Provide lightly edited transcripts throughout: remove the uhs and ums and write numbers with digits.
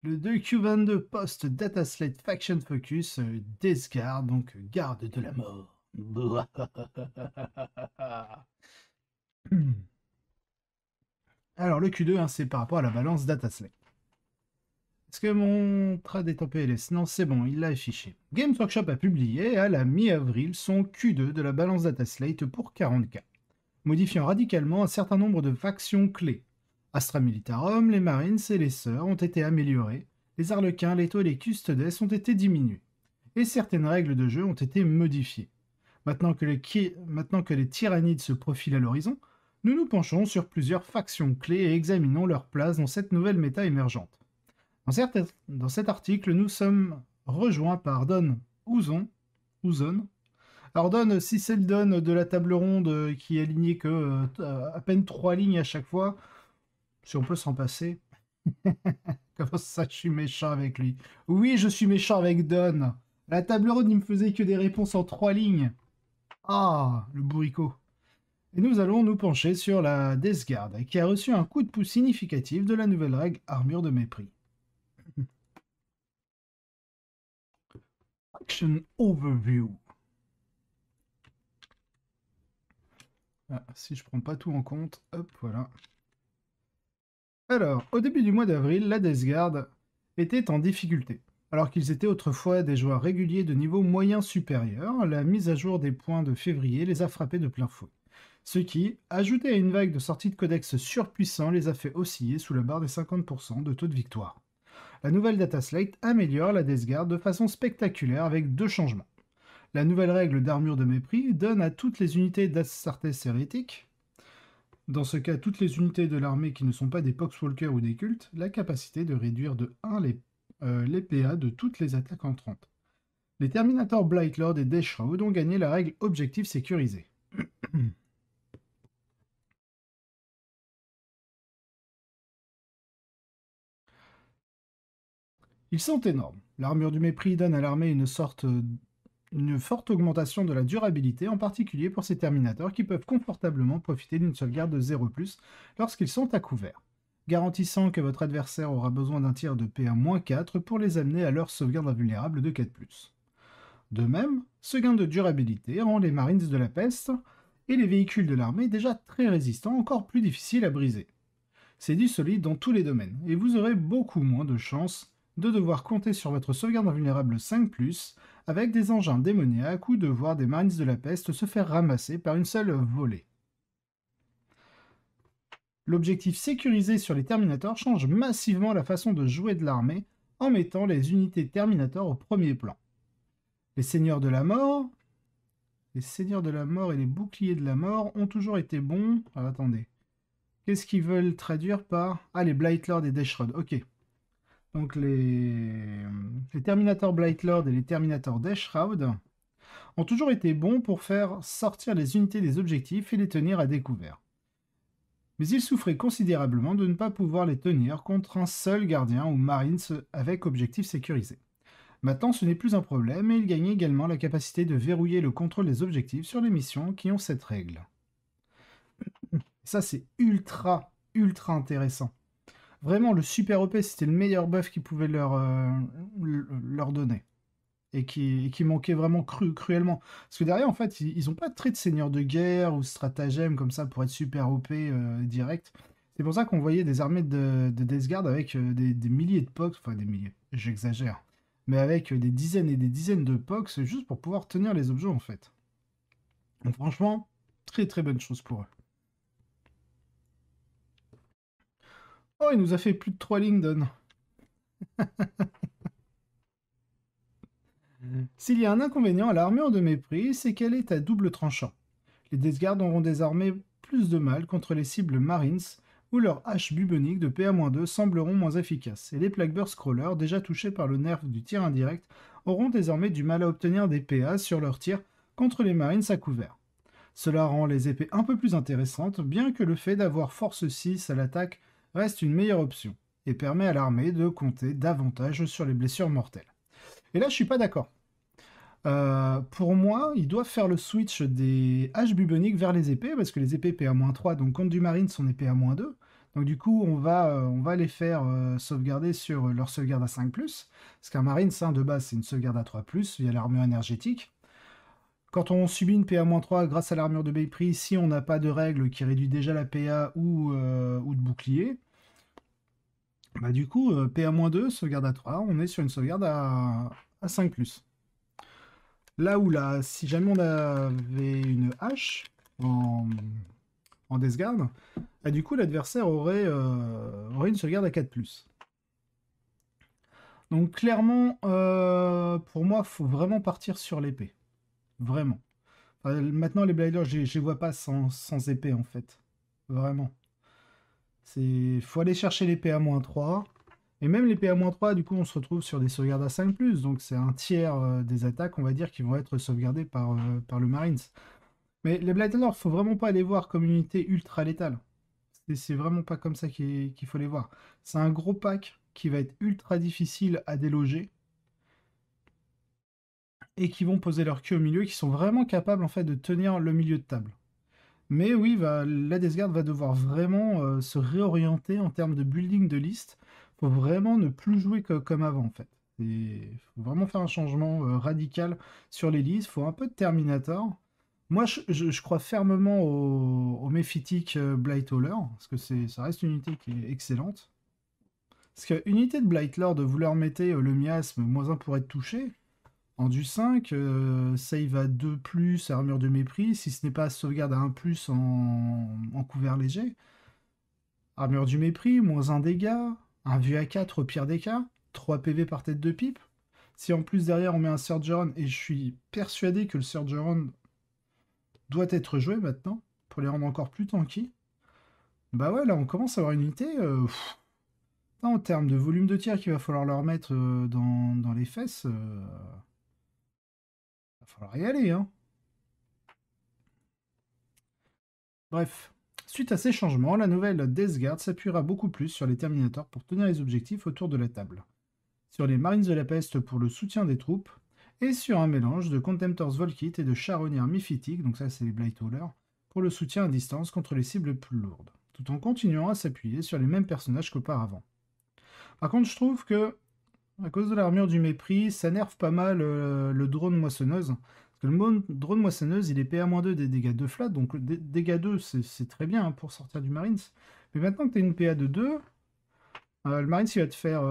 Le 2Q22 Post Dataslate Faction Focus Death Guard, donc garde de la mort. Alors le Q2, hein, c'est par rapport à la balance Dataslate. Est-ce que mon trad est en PLS? Non, c'est bon, il l'a affiché. Games Workshop a publié à la mi-avril son Q2 de la balance Dataslate pour 40K, modifiant radicalement un certain nombre de factions clés. Astra Militarum, les Marines et les Sœurs ont été améliorés, les Arlequins, les Taux et les Custodes ont été diminués, et certaines règles de jeu ont été modifiées. Maintenant que les Tyrannides se profilent à l'horizon, nous nous penchons sur plusieurs factions clés et examinons leur place dans cette nouvelle méta émergente. Dans cet article, nous sommes rejoints par Don Ouzon. Alors Don, si c'est le Don de la table ronde qui est aligné que à peine 3 lignes à chaque fois, si on peut s'en passer. Comment ça, je suis méchant avec lui? Oui, je suis méchant avec Don. La table ronde, il me faisait que des réponses en 3 lignes. Ah, le bourricot. Et nous allons nous pencher sur la Death Guard, qui a reçu un coup de pouce significatif de la nouvelle règle Armure de mépris. Action Overview. Ah, si je prends pas tout en compte, hop, voilà. Alors, au début du mois d'avril, la Death Guard était en difficulté. Alors qu'ils étaient autrefois des joueurs réguliers de niveau moyen supérieur, la mise à jour des points de février les a frappés de plein fouet. Ce qui, ajouté à une vague de sorties de codex surpuissants, les a fait osciller sous la barre des 50% de taux de victoire. La nouvelle Dataslate améliore la Death Guard de façon spectaculaire avec 2 changements. La nouvelle règle d'armure de mépris donne à toutes les unités d'Astartes hérétiques, dans ce cas toutes les unités de l'armée qui ne sont pas des Poxwalkers ou des cultes, la capacité de réduire de 1 les PA de toutes les attaques entrantes. Les Terminators Blightlord et Deathshroud ont gagné la règle objectif sécurisé. Ils sont énormes. L'armure du mépris donne à l'armée une forte augmentation de la durabilité, en particulier pour ces Terminators qui peuvent confortablement profiter d'une sauvegarde de 0+, lorsqu'ils sont à couvert, garantissant que votre adversaire aura besoin d'un tir de PA-4 pour les amener à leur sauvegarde invulnérable de 4+. De même, ce gain de durabilité rend les Marines de la peste et les véhicules de l'armée déjà très résistants encore plus difficiles à briser. C'est du solide dans tous les domaines, et vous aurez beaucoup moins de chances de devoir compter sur votre sauvegarde invulnérable 5+, avec des engins démoniaques ou de voir des Marines de la peste se faire ramasser par une seule volée. L'objectif sécurisé sur les Terminators change massivement la façon de jouer de l'armée en mettant les unités Terminator au premier plan. Les Seigneurs de la Mort et les Boucliers de la Mort ont toujours été bons. Alors attendez. Qu'est-ce qu'ils veulent traduire par... Ah, les Blightlord et Deathshroud, ok. Donc les Terminator Blightlord et les Terminator Deathshroud ont toujours été bons pour faire sortir les unités des objectifs et les tenir à découvert. Mais ils souffraient considérablement de ne pas pouvoir les tenir contre un seul gardien ou Marines avec objectif sécurisé. Maintenant, ce n'est plus un problème et ils gagnent également la capacité de verrouiller le contrôle des objectifs sur les missions qui ont cette règle. Ça, c'est ultra intéressant. Vraiment, le super OP, c'était le meilleur buff qu'ils pouvaient leur donner. Et qui manquait vraiment cruellement. Parce que derrière, en fait, ils n'ont pas de trait de seigneur de guerre ou stratagème comme ça pour être super OP direct. C'est pour ça qu'on voyait des armées de Death Guard avec des milliers de POX, enfin des milliers, j'exagère, mais avec des dizaines et des dizaines de POX juste pour pouvoir tenir les objets en fait. Donc franchement, très bonne chose pour eux. Oh, il nous a fait plus de 3 lignes, Don. S'il y a un inconvénient à l'armure de mépris, c'est qu'elle est à double tranchant. Les Death Guard auront désormais plus de mal contre les cibles Marines, où leurs haches buboniques de PA-2 sembleront moins efficaces, et les Plagueburst Crawlers, déjà touchés par le nerf du tir indirect, auront désormais du mal à obtenir des PA sur leurs tirs contre les Marines à couvert. Cela rend les épées un peu plus intéressantes, bien que le fait d'avoir force 6 à l'attaque reste une meilleure option, et permet à l'armée de compter davantage sur les blessures mortelles. Et là, je suis pas d'accord. Pour moi, ils doivent faire le switch des haches buboniques vers les épées, parce que les épées PA-3, donc contre du marine, sont épées à -2. Donc du coup, on va les faire sauvegarder sur leur sauvegarde à 5+. Parce qu'un Marines, hein, de base, c'est une sauvegarde à 3+, via l'armure énergétique. Quand on subit une PA-3 grâce à l'armure de mépris, si on n'a pas de règle qui réduit déjà la PA ou de bouclier, bah du coup, PA-2, sauvegarde à 3, on est sur une sauvegarde à 5+. Là où là, si jamais on avait une hache en Death Guard, bah, du coup l'adversaire aurait une sauvegarde à 4+. Donc clairement, pour moi, faut vraiment partir sur l'épée. Vraiment. Maintenant, les Bladers, je les vois pas sans épée, en fait. Vraiment. Faut aller chercher l'épée à -3. Et même l'épée à -3, du coup, on se retrouve sur des sauvegardes à 5+. Donc c'est un tiers des attaques, on va dire, qui vont être sauvegardées par le Marines. Mais les Bladers, faut vraiment pas les voir comme une unité ultra létale. C'est vraiment pas comme ça qu'il faut les voir. C'est un gros pack qui va être ultra difficile à déloger et qui vont poser leur queue au milieu, qui sont vraiment capables en fait de tenir le milieu de table. Mais oui, la Death Guard va devoir vraiment se réorienter en termes de building de liste. Faut vraiment ne plus jouer comme avant en fait. Il faut vraiment faire un changement radical sur les listes. Faut un peu de Terminator. Moi, je crois fermement au Mephitic Blighthauler, parce que ça reste une unité qui est excellente. Parce que unité de Blightlord, vous leur mettez le miasme, -1 pour être touché. En du 5, save à 2+, armure de mépris, si ce n'est pas sauvegarde à 1+, en couvert léger. Armure du mépris, -1 dégâts, un vue à 4 au pire des cas, 3 PV par tête de pipe. Si en plus derrière on met un Surgeon, et je suis persuadé que le Surgeon doit être joué maintenant, pour les rendre encore plus tanky, bah ouais, là on commence à avoir une unité, en termes de volume de tir qu'il va falloir leur mettre dans les fesses, va falloir y aller, hein. Bref, suite à ces changements, la nouvelle Death Guard s'appuiera beaucoup plus sur les Terminators pour tenir les objectifs autour de la table, sur les Marines de la Peste pour le soutien des troupes, et sur un mélange de Contemptors Volkit et de Charognards Mephitic, donc ça c'est les Blighthauler, pour le soutien à distance contre les cibles plus lourdes, tout en continuant à s'appuyer sur les mêmes personnages qu'auparavant. Par contre, je trouve que, à cause de l'armure du mépris, ça nerve pas mal le drone moissonneuse. Parce que le drone moissonneuse, il est PA-2 des dégâts de flat, donc dégâts 2, c'est très bien hein, pour sortir du Marines. Mais maintenant que tu as une PA de 2, le Marines, il va te faire,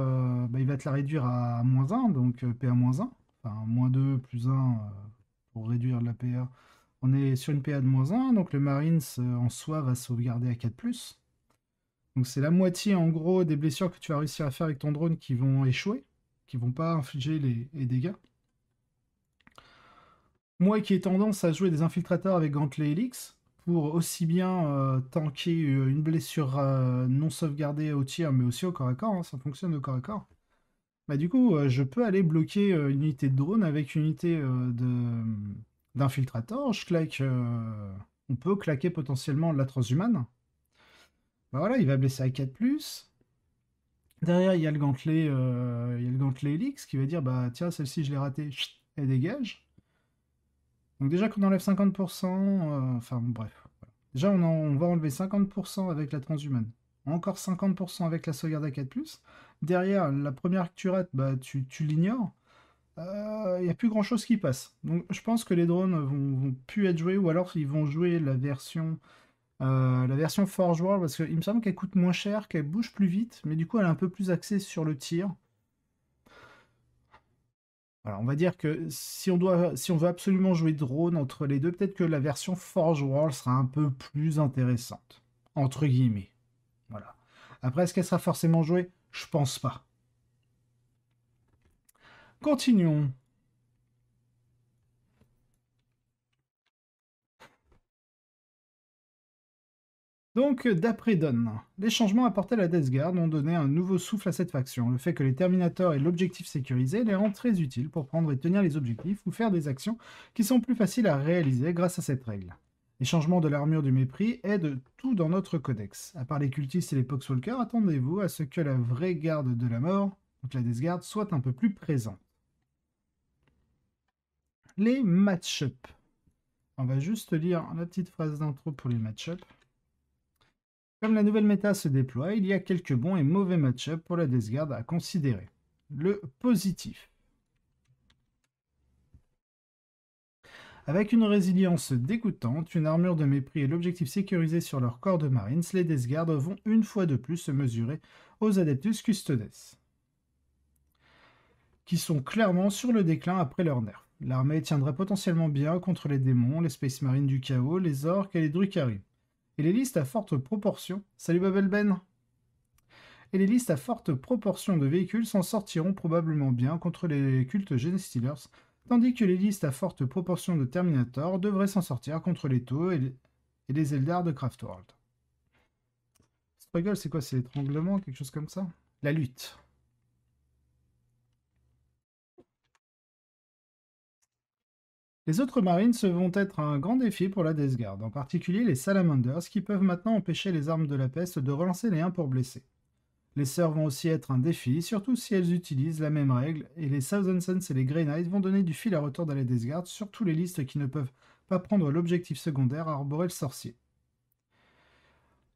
il va te la réduire à -1, donc PA-1. Enfin, -2 plus 1 pour réduire la PA. On est sur une PA de -1, donc le Marines en soi va sauvegarder à 4+. Donc c'est la moitié en gros des blessures que tu vas réussir à faire avec ton drone qui vont échouer, qui vont pas infliger les dégâts. Moi qui ai tendance à jouer des infiltrateurs avec Gantley Helix, pour aussi bien tanker une blessure non sauvegardée au tir, mais aussi au corps à corps, hein, ça fonctionne au corps à corps. Bah du coup, je peux aller bloquer une unité de drone avec une unité d'infiltrator. Je claque, on peut claquer potentiellement la transhumane. Bah voilà, il va blesser à 4+. Derrière, il y a le gantelet Helix qui va dire bah tiens, celle-ci je l'ai ratée, chut, elle dégage. Donc déjà qu'on enlève 50%, enfin bref. Voilà. Déjà on va enlever 50% avec la transhumane. Encore 50% avec la sauvegarde à 4+. Derrière, la première que tu rates, bah, tu l'ignores. Il n'y a plus grand-chose qui passe. Donc je pense que les drones vont plus être joués, ou alors ils vont jouer la version Forge World, parce qu'il me semble qu'elle coûte moins cher, qu'elle bouge plus vite, mais du coup elle est un peu plus axée sur le tir. Voilà, on va dire que si on veut absolument jouer drone entre les deux, peut-être que la version Forge World sera un peu plus intéressante. Entre guillemets. Voilà. Après, est-ce qu'elle sera forcément jouée? Je pense pas. Continuons. Donc, d'après Don, les changements apportés à la Death Guard ont donné un nouveau souffle à cette faction. Le fait que les Terminators aient l'objectif sécurisé les rend très utiles pour prendre et tenir les objectifs ou faire des actions qui sont plus faciles à réaliser grâce à cette règle. Les changements de l'armure du mépris aident tout dans notre codex. À part les cultistes et les Poxwalkers, attendez-vous à ce que la vraie garde de la mort, donc la Death Guard, soit un peu plus présente. Les match-up. On va juste lire la petite phrase d'intro pour les match-up. Comme la nouvelle méta se déploie, il y a quelques bons et mauvais match-up pour la Death Guard à considérer. Le positif. Avec une résilience dégoûtante, une armure de mépris et l'objectif sécurisé sur leur corps de Marines, les Death Guard vont une fois de plus se mesurer aux Adeptus Custodes, qui sont clairement sur le déclin après leur nerf. L'armée tiendrait potentiellement bien contre les démons, les Space Marines du chaos, les orques et les Drukhari. Et les listes à forte proportion... Salut Babel Ben. Et les listes à forte proportion de véhicules s'en sortiront probablement bien contre les cultes Genestealers, tandis que les listes à forte proportion de Terminator devraient s'en sortir contre les Tau et les Eldar de Craftworld. Struggle, c'est quoi? C'est l'étranglement, quelque chose comme ça? La lutte. Les autres Marines vont être un grand défi pour la Death Guard, en particulier les Salamanders qui peuvent maintenant empêcher les armes de la peste de relancer les 1 pour blesser. Les sœurs vont aussi être un défi, surtout si elles utilisent la même règle, et les Thousand Suns et les Grey Knights vont donner du fil à retordre à la Death Guard, surtout les listes qui ne peuvent pas prendre l'objectif secondaire à arborer le sorcier.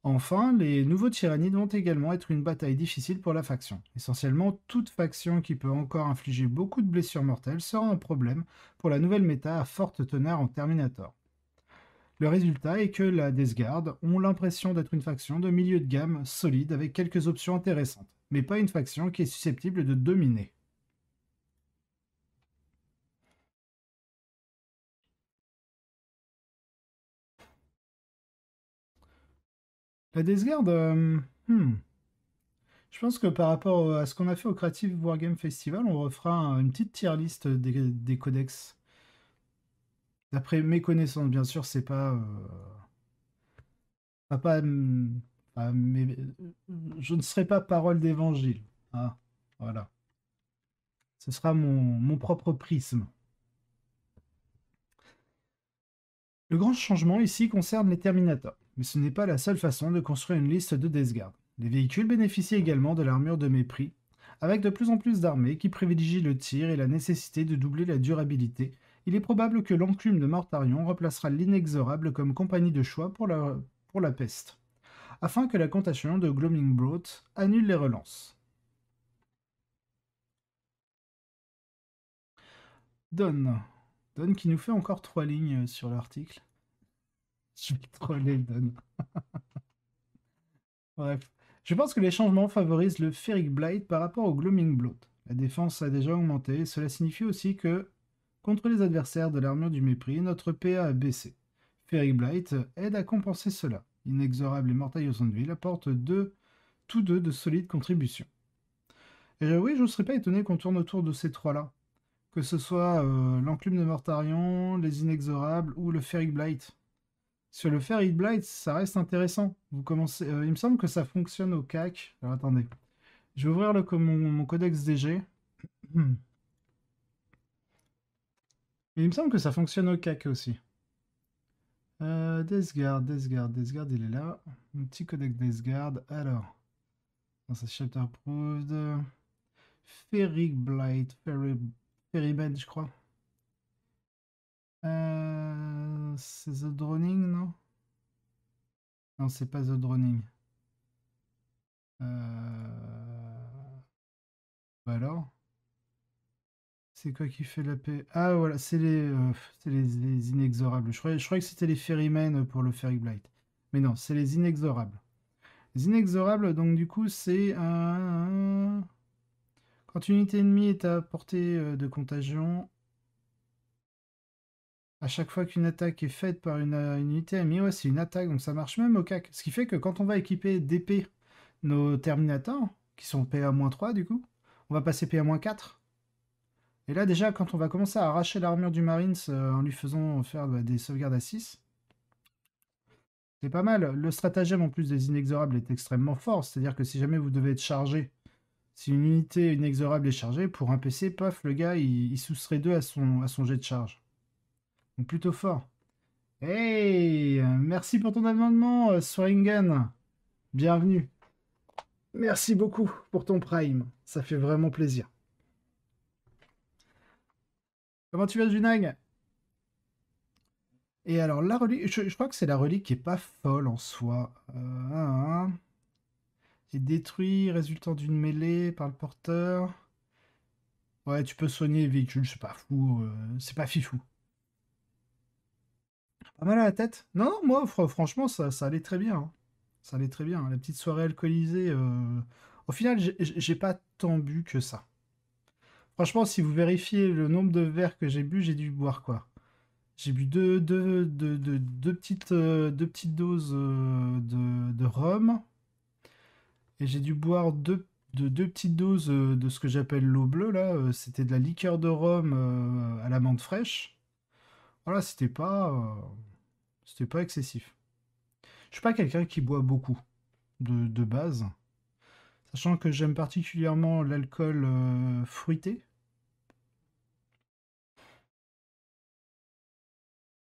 Enfin, les nouveaux tyrannides vont également être une bataille difficile pour la faction. Essentiellement, toute faction qui peut encore infliger beaucoup de blessures mortelles sera un problème pour la nouvelle méta à forte teneur en Terminator. Le résultat est que la Death Guard ont l'impression d'être une faction de milieu de gamme solide avec quelques options intéressantes, mais pas une faction qui est susceptible de dominer. La Death Guard, je pense que par rapport à ce qu'on a fait au Creative Wargame Festival, on refera une petite tier list des codex. D'après mes connaissances, bien sûr, c'est pas... pas je ne serai pas parole d'évangile. Hein, voilà. Ce sera mon propre prisme. Le grand changement ici concerne les Terminators, mais ce n'est pas la seule façon de construire une liste de Death Guard. Les véhicules bénéficient également de l'armure de mépris, avec de plus en plus d'armées qui privilégient le tir et la nécessité de doubler la durabilité. Il est probable que l'enclume de Mortarion remplacera l'inexorable comme compagnie de choix pour la peste, afin que la contagion de Gloaming Broth annule les relances. Don. Don qui nous fait encore 3 lignes sur l'article. Je vais troller Don. Bref. Je pense que les changements favorisent le Ferric Blight par rapport au Gloaming Bloat. La défense a déjà augmenté, cela signifie aussi que, contre les adversaires de l'armure du mépris, notre PA a baissé. Ferric Blight aide à compenser cela. Inexorable et Mortail Osandville apportent tous deux de solides contributions. Et oui, je ne serais pas étonné qu'on tourne autour de ces trois-là. Que ce soit l'enclume de Mortarion, les Inexorables ou le Ferric Blight. Sur le Ferric Blight, ça reste intéressant. Vous commencez, il me semble que ça fonctionne au CAC. Alors attendez. Je vais ouvrir mon codex DG. Il me semble que ça fonctionne au CAC aussi. Death Guard, il est là. Un petit codex Death Guard. Alors, dans ce chapter approved. Ferric Blight, Ferryman, je crois. C'est The Droning, non? Non, c'est pas The Droning. Bah alors? C'est quoi qui fait la paix? Ah voilà, c'est les inexorables. Je croyais que c'était les ferrymen pour le Ferric Blight. Mais non, c'est les inexorables. Les inexorables, donc du coup, c'est un... Quand une unité ennemie est à portée de contagion, à chaque fois qu'une attaque est faite par une unité ennemie, ouais, c'est une attaque, donc ça marche même au CAC. Ce qui fait que quand on va équiper d'épées nos Terminators, qui sont PA-3 du coup, on va passer PA-4. Et là, déjà, quand on va commencer à arracher l'armure du Marines en lui faisant faire des sauvegardes à 6, c'est pas mal. Le stratagème en plus des inexorables est extrêmement fort, c'est-à-dire que si jamais vous devez être chargé, si une unité inexorable est chargée, pour un PC, paf, le gars, il soustrait 2 à son jet de charge. Donc plutôt fort. Hey, merci pour ton amendement, Swaringen. Bienvenue. Merci beaucoup pour ton prime. Ça fait vraiment plaisir. Comment tu vas, Junag? Et alors, la relique, je crois que c'est la relique qui est pas folle en soi. est détruit, résultant d'une mêlée par le porteur. Ouais, tu peux soigner les véhicules, c'est pas fou, c'est pas fifou. Pas mal à la tête? Non, non, moi, franchement, ça allait très bien, hein. Ça allait très bien. La petite soirée alcoolisée, au final, j'ai pas tant bu que ça. Franchement, si vous vérifiez le nombre de verres que j'ai bu, j'ai dû boire quoi? J'ai bu deux petites doses de rhum et j'ai dû boire deux petites doses de ce que j'appelle l'eau bleue là. C'était de la liqueur de rhum à la menthe fraîche. Voilà, c'était pas excessif. Je suis pas quelqu'un qui boit beaucoup de base, sachant que j'aime particulièrement l'alcool fruité.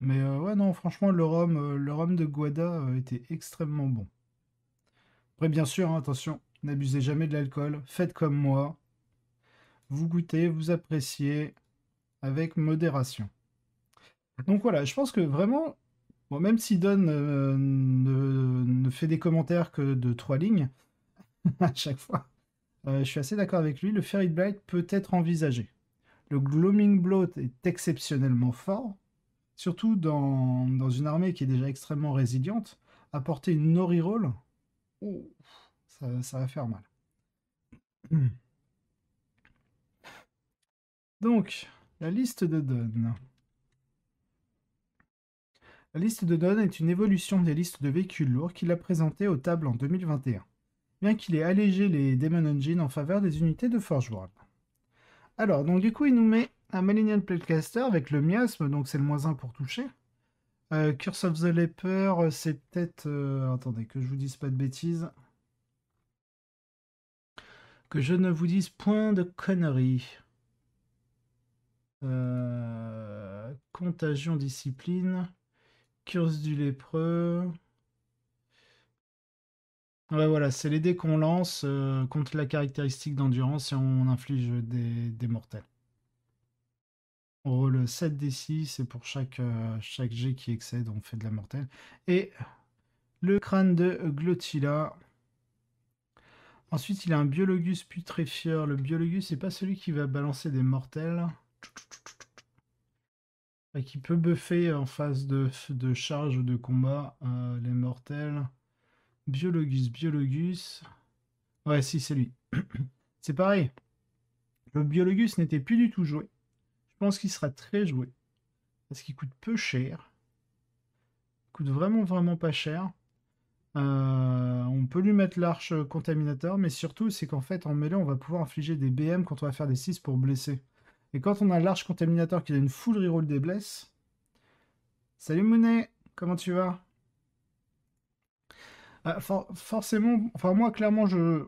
Mais ouais, non, franchement, le rhum de Guada était extrêmement bon. Après, bien sûr, hein, attention, n'abusez jamais de l'alcool. Faites comme moi. Vous goûtez, vous appréciez avec modération. Donc voilà, je pense que vraiment, bon, même si Don ne fait des commentaires que de 3 lignes à chaque fois, je suis assez d'accord avec lui. Le Fairy Blight peut être envisagé. Le Gloaming Bloat est exceptionnellement fort, surtout dans une armée qui est déjà extrêmement résiliente. Apporter une no reroll, oh, ça va faire mal. Donc, la liste de Don. La liste de Don est une évolution des listes de véhicules lourds qu'il a présentées aux tables en 2021, bien qu'il ait allégé les Demon Engine en faveur des unités de Forge World. Alors, donc du coup, il nous met un Malenian Platecaster avec le miasme, donc c'est le -1 pour toucher. Curse of the Leper, c'est peut-être... attendez, que je vous dise pas de bêtises. Que je ne vous dise point de conneries. Contagion, discipline. Curse du lépreux. Ouais, voilà, c'est les dés qu'on lance contre la caractéristique d'endurance et on inflige des mortels. On roule 7 d 6 et pour chaque jet qui excède, on fait de la mortelle. Et le crâne de Glotila. Ensuite, il a un Biologus putréfieur. Le Biologus, c'est pas celui qui va balancer des mortels. Et qui peut buffer en phase de charge ou de combat les mortels. Biologus, Biologus. Ouais, si, c'est lui. C'est pareil. Le Biologus n'était plus du tout joué. Je pense qu'il sera très joué. Parce qu'il coûte peu cher. Il coûte vraiment, vraiment pas cher. On peut lui mettre l'arche contaminateur, mais surtout, c'est qu'en fait, en mêlée, on va pouvoir infliger des BM quand on va faire des 6 pour blesser. Et quand on a l'arche contaminateur qui a une full reroll des blesses. Salut Mounet, comment tu vas? Forcément, enfin moi, clairement, je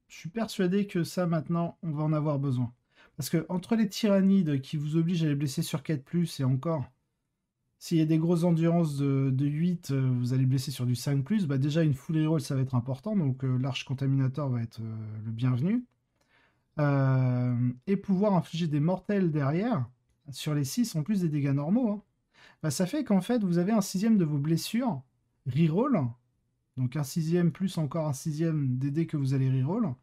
suis persuadé que ça, maintenant, on va en avoir besoin. Parce que entre les tyrannides qui vous obligent à les blesser sur 4+, et encore, s'il y a des grosses endurances de 8, vous allez blesser sur du 5+, bah déjà une full reroll ça va être important, donc l'arche contaminator va être le bienvenu. Et pouvoir infliger des mortels derrière, sur les 6 en plus des dégâts normaux, hein. Bah, ça fait qu'en fait vous avez un sixième de vos blessures, reroll, donc un sixième plus encore un sixième des dés que vous allez reroll.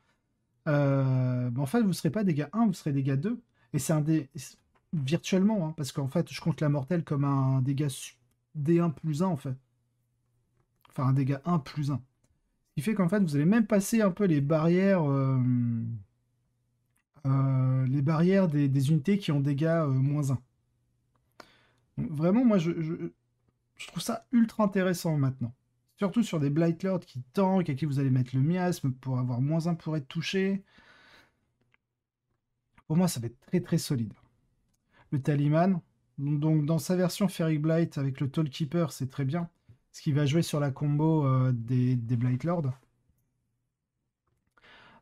Bah, en fait vous ne serez pas dégâts 1, vous serez dégâts 2. Et c'est un dé virtuellement, hein, parce qu'en fait, je compte la mortelle comme un dégât D1+1, en fait. Enfin, un dégât 1+1. Ce qui fait qu'en fait, vous allez même passer un peu les barrières des unités qui ont dégâts -1. Donc, vraiment, moi, je trouve ça ultra intéressant maintenant. Surtout sur des Blight Lords qui tankent, à qui vous allez mettre le miasme pour avoir -1 pour être touché. Pour moi, ça va être très très solide. Le Taliman, donc dans sa version Fairy Blight avec le Tollkeeper, c'est très bien. Ce qui va jouer sur la combo des Blight Lords.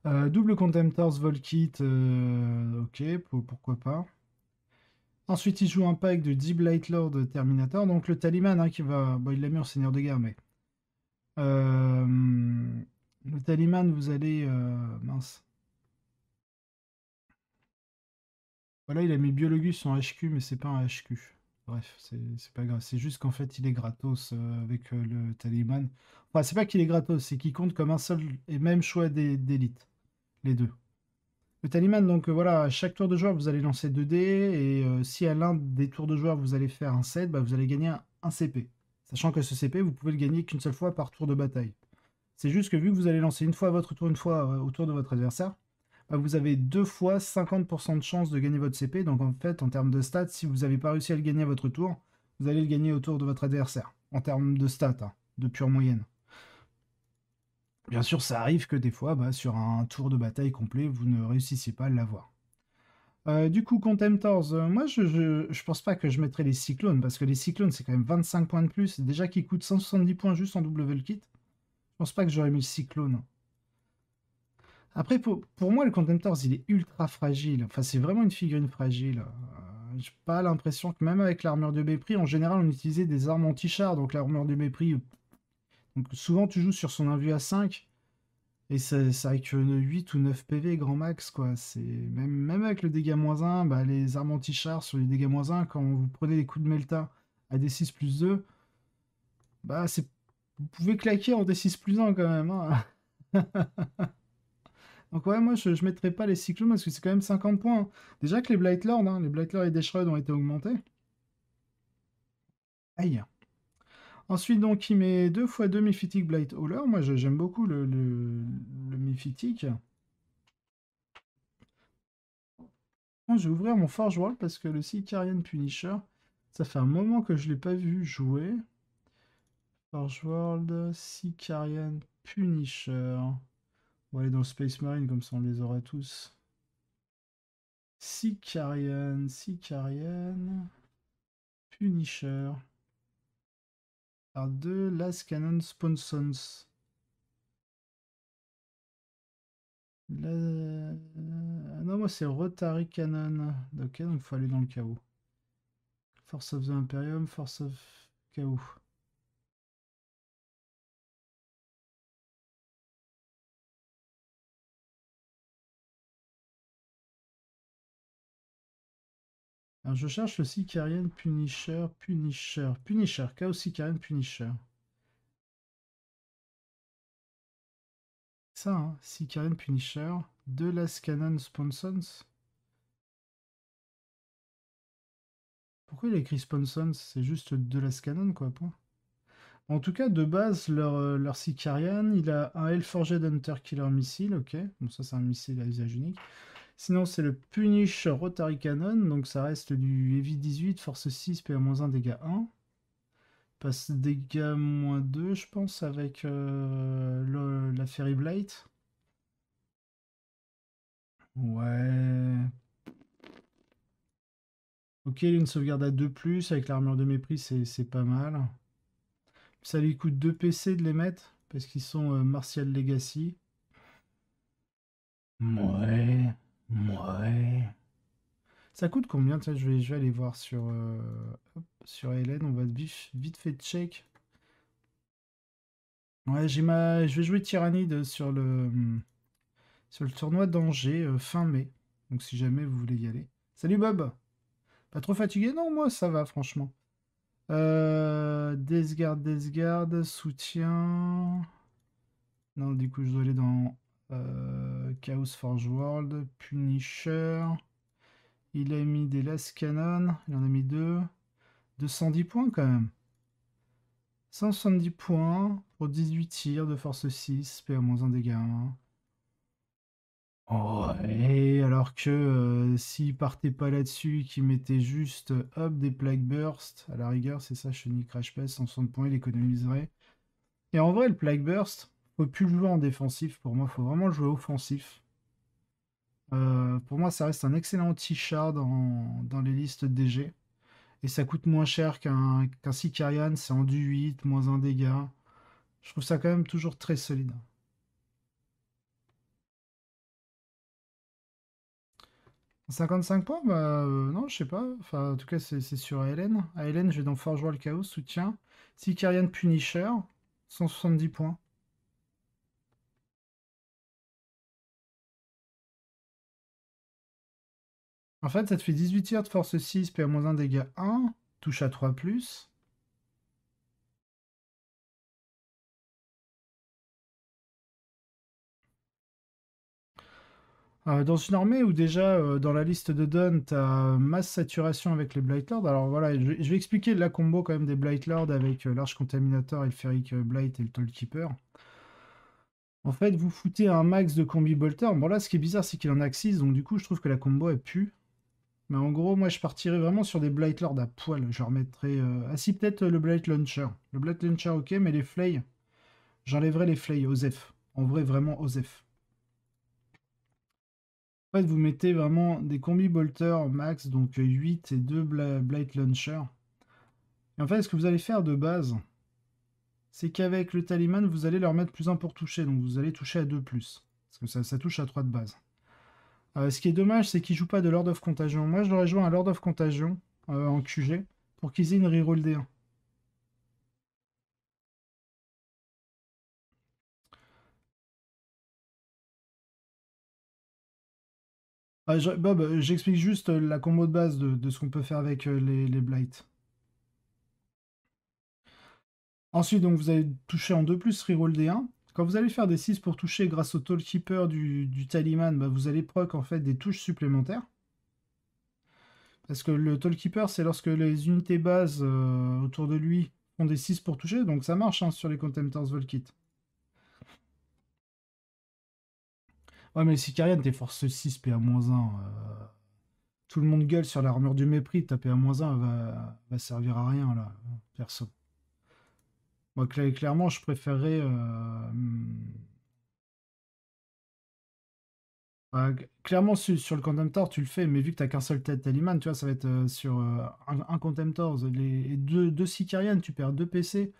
Double Contemptors Volkit, ok, pourquoi pas. Ensuite, il joue un pack de 10 Blight Lord Terminator. Donc le Taliman hein, qui va. Bon, il l'a mis en seigneur de guerre, mais. Euh, le Taliman, vous allez. Mince. Voilà, il a mis Biologus en HQ, mais c'est pas un HQ. Bref, c'est pas grave. C'est juste qu'en fait, il est gratos avec le Taliban. Enfin, c'est pas qu'il est gratos, c'est qu'il compte comme un seul et même choix d'élite. Les deux. Le Taliban, donc voilà, à chaque tour de joueur, vous allez lancer 2 dés. Et si à l'un des tours de joueur, vous allez faire un set, bah, vous allez gagner un CP. Sachant que ce CP, vous pouvez le gagner qu'une seule fois par tour de bataille. C'est juste que vu que vous allez lancer une fois à votre tour, une fois au tour de votre adversaire, bah, vous avez 2 fois 50% de chance de gagner votre CP. Donc en fait, en termes de stats, si vous n'avez pas réussi à le gagner à votre tour, vous allez le gagner au tour de votre adversaire. En termes de stats, hein, de pure moyenne. Bien sûr, ça arrive que des fois, bah, sur un tour de bataille complet, vous ne réussissiez pas à l'avoir. Du coup, Contemptors, moi je pense pas que je mettrais les cyclones, parce que les cyclones c'est quand même 25 points de plus, déjà qu'ils coûtent 170 points juste en double level kit. Je pense pas que j'aurais mis le cyclone. Après, pour moi, le Contemptors, il est ultra fragile. Enfin, c'est vraiment une figurine fragile. J'ai pas l'impression que même avec l'armure de mépris, en général, on utilisait des armes anti-char. Donc l'armure de mépris, donc, souvent tu joues sur son invue à 5. Et ça avec 8 ou 9 PV grand max, quoi. Même avec le dégât -1, bah, les armes anti-char sur les dégâts -1, quand vous prenez des coups de Melta à D6+2, bah, vous pouvez claquer en D6+1 quand même, hein. Donc ouais, moi je mettrais pas les cyclones parce que c'est quand même 50 points, hein. Déjà que les Blightlords, hein, les Blightlords et des Shred ont été augmentés. Aïe. Ensuite, donc, il met 2 x 2 Mephitic Blight Hauler. Moi, j'aime beaucoup le Mephitic. Bon, je vais ouvrir mon Forge World parce que le Sicarian Punisher, ça fait un moment que je ne l'ai pas vu jouer. Forge World, Sicarian Punisher. On va aller dans le Space Marine, comme ça on les aura tous. Sicarian Punisher. Par 2, Las Cannon Sponsons. Non, moi c'est Rotary Cannon. Ok, donc il faut aller dans le chaos. Force of the Imperium, Force of Chaos. Alors je cherche le Sicarian Punisher, Chaos Sicarian Punisher. Ça, hein, Sicarian Punisher, de Las Cannon Sponsons. Pourquoi il a écrit Sponsons? C'est juste de Las Cannon, quoi, point. En tout cas, de base, leur Sicarian, il a un Hellforged Hunter Killer Missile, ok. Bon, ça, c'est un missile à usage unique. Sinon, c'est le Punish Rotary Cannon, donc ça reste du Heavy 18, Force 6, PA-1, dégâts 1. Passe dégâts -2, je pense, avec la Fairy Blight. Ouais. Ok, il a une sauvegarde à 2+, avec l'armure de mépris, c'est pas mal. Ça lui coûte 2 PC de les mettre, parce qu'ils sont Martial Legacy. Ouais, ouais. Ça coûte combien? Tiens, je vais aller voir sur Hélène, on va vite fait check. Ouais, je vais jouer Tyrannide sur le tournoi d'Angers fin mai. Donc si jamais vous voulez y aller. Salut Bob! Pas trop fatigué? Non, moi ça va, franchement. Deathguard, soutien. Non, du coup, je dois aller dans Chaos Forge World, Punisher. Il a mis des Last Cannon, il en a mis 2. 210 points quand même. 170 points pour 18 tirs de force 6, PA-1 dégâts 1. Ouais, alors que s'il partait pas là-dessus, qu'il mettait juste hop des Plague Burst, à la rigueur, c'est ça, Chenille Crash Pest, 160 points, il économiserait. Et en vrai, le Plague Burst, faut plus le jouer en défensif pour moi, faut vraiment le jouer offensif. Pour moi, ça reste un excellent anti-char dans les listes DG. Et ça coûte moins cher qu'un Sicarian, c'est en du 8, -1 dégâts. Je trouve ça quand même toujours très solide. 55 points? Bah non, je sais pas. Enfin, en tout cas, c'est sur Hélène. À Hélène, je vais dans Forge World Chaos, soutien. Sicarian Punisher, 170 points. En fait, ça te fait 18 tirs de force 6, PA-1 dégâts 1. touche à 3+. Dans une armée où déjà dans la liste de dons, tu as masse saturation avec les Blight Lords. Alors voilà, je vais expliquer la combo quand même des Blight Lords avec l'Arche Contaminator, Elferic Blight et le Tollkeeper. En fait, vous foutez un max de combi bolter. Bon là, ce qui est bizarre, c'est qu'il en a que 6, donc du coup, je trouve que la combo est pue. Mais en gros, moi, je partirais vraiment sur des Blight Lords à poil. Je remettrais... Ah si, peut-être le Blight Launcher. Le Blight Launcher, ok, mais les Flay, j'enlèverais les Flay, Osef. En vrai, vraiment, Osef. En fait, vous mettez vraiment des combi bolter max, donc 8 et 2 Blight Launcher. Et en fait, ce que vous allez faire de base, c'est qu'avec le Taliman, vous allez leur mettre +1 pour toucher. Donc vous allez toucher à 2+. Parce que ça touche à 3 de base. Ce qui est dommage, c'est qu'ils jouent pas de Lord of Contagion. Moi, je l'aurais joué un Lord of Contagion en QG pour qu'ils aient une reroll D1. Bob, j'explique juste la combo de base de ce qu'on peut faire avec les Blight. Ensuite, donc, vous allez toucher en 2+, reroll D1. Quand vous allez faire des 6 pour toucher grâce au Tollkeeper du Taliman, bah, vous allez proc en fait des touches supplémentaires. Parce que le Tollkeeper, c'est lorsque les unités bases autour de lui font des 6 pour toucher, donc ça marche hein, sur les Contemptors Volkit. Ouais, mais les Sicariennes, t'es force 6 PA-1. Tout le monde gueule sur l'armure du mépris, ta PA-1 va servir à rien là, perso. Moi, clairement, je préférerais. Clairement, sur le Contemptor, tu le fais, mais vu que t'as qu'un seul tête Taliman, tu vois, ça va être sur un Contemptor. Les deux Sicariennes, tu perds 2 PC.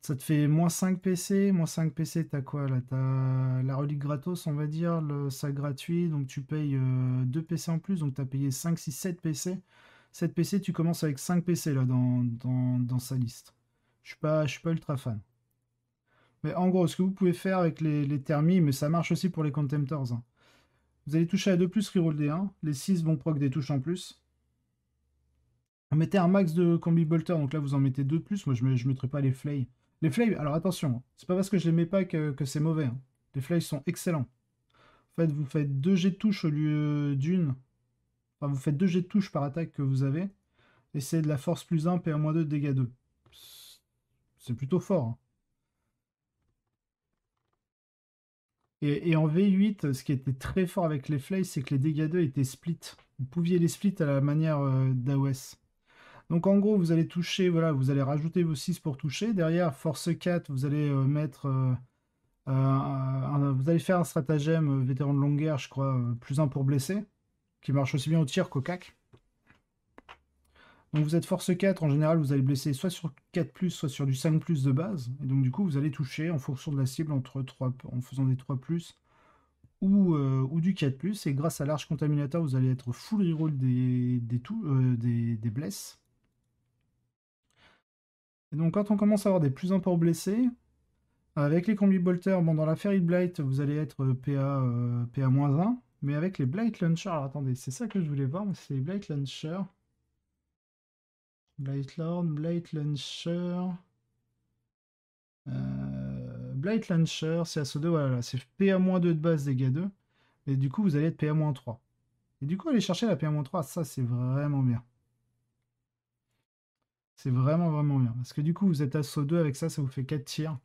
Ça te fait -5 PC. -5 PC, t'as quoi là? T'as la relique gratos, on va dire, le sac gratuit. Donc tu payes 2 PC en plus. Donc t'as payé 5, 6, 7 PC. 7 PC, tu commences avec 5 PC là dans sa liste. Je suis pas ultra fan. Mais en gros, ce que vous pouvez faire avec les thermis, mais ça marche aussi pour les Contemptors, hein. Vous allez toucher à 2+, reroll D1. Les 6 vont proc des touches en plus. Vous mettez un max de combi bolter, donc là vous en mettez 2 de plus. Moi je mettrai pas les flay. Les flay, alors attention, hein, c'est pas parce que je les mets pas que c'est mauvais, hein. Les flay sont excellents. En fait, vous faites 2 jets de touche au lieu d'une. Enfin, vous faites 2 jets de touche par attaque que vous avez. Et c'est de la force +1, PA-2 de dégâts 2. C'est plutôt fort, hein. Et en V8, ce qui était très fort avec les flay, c'est que les dégâts 2 étaient split. Vous pouviez les split à la manière d'AOS. Donc en gros, vous allez toucher, voilà, vous allez rajouter vos 6 pour toucher. Derrière, force 4, vous allez mettre. Vous allez faire un stratagème vétéran de longue guerre, je crois, +1 pour blesser, qui marche aussi bien au tir qu'au cac. Donc vous êtes force 4, en général, vous allez blesser soit sur 4+, soit sur du 5+ de base. Et donc du coup, vous allez toucher en fonction de la cible entre 3, en faisant des 3+, ou du 4+. Et grâce à l'Arche Contaminator, vous allez être full reroll des blesses. Et donc quand on commence à avoir des +1 pour blesser, avec les combi bolters, bon, dans la Fairy Blight, vous allez être PA-1. Mais avec les Blight Launcher, alors attendez, c'est ça que je voulais voir, mais c'est les Blight Launcher. Blight Lord, Blight Launcher. Blight Launcher, c'est ASO2, voilà, c'est PA-2 de base, dégâts 2. Et du coup, vous allez être PA-3. Et du coup, aller chercher la PA-3, ça, c'est vraiment bien. C'est vraiment, vraiment bien. Parce que du coup, vous êtes ASO2 avec ça, ça vous fait 4 tirs.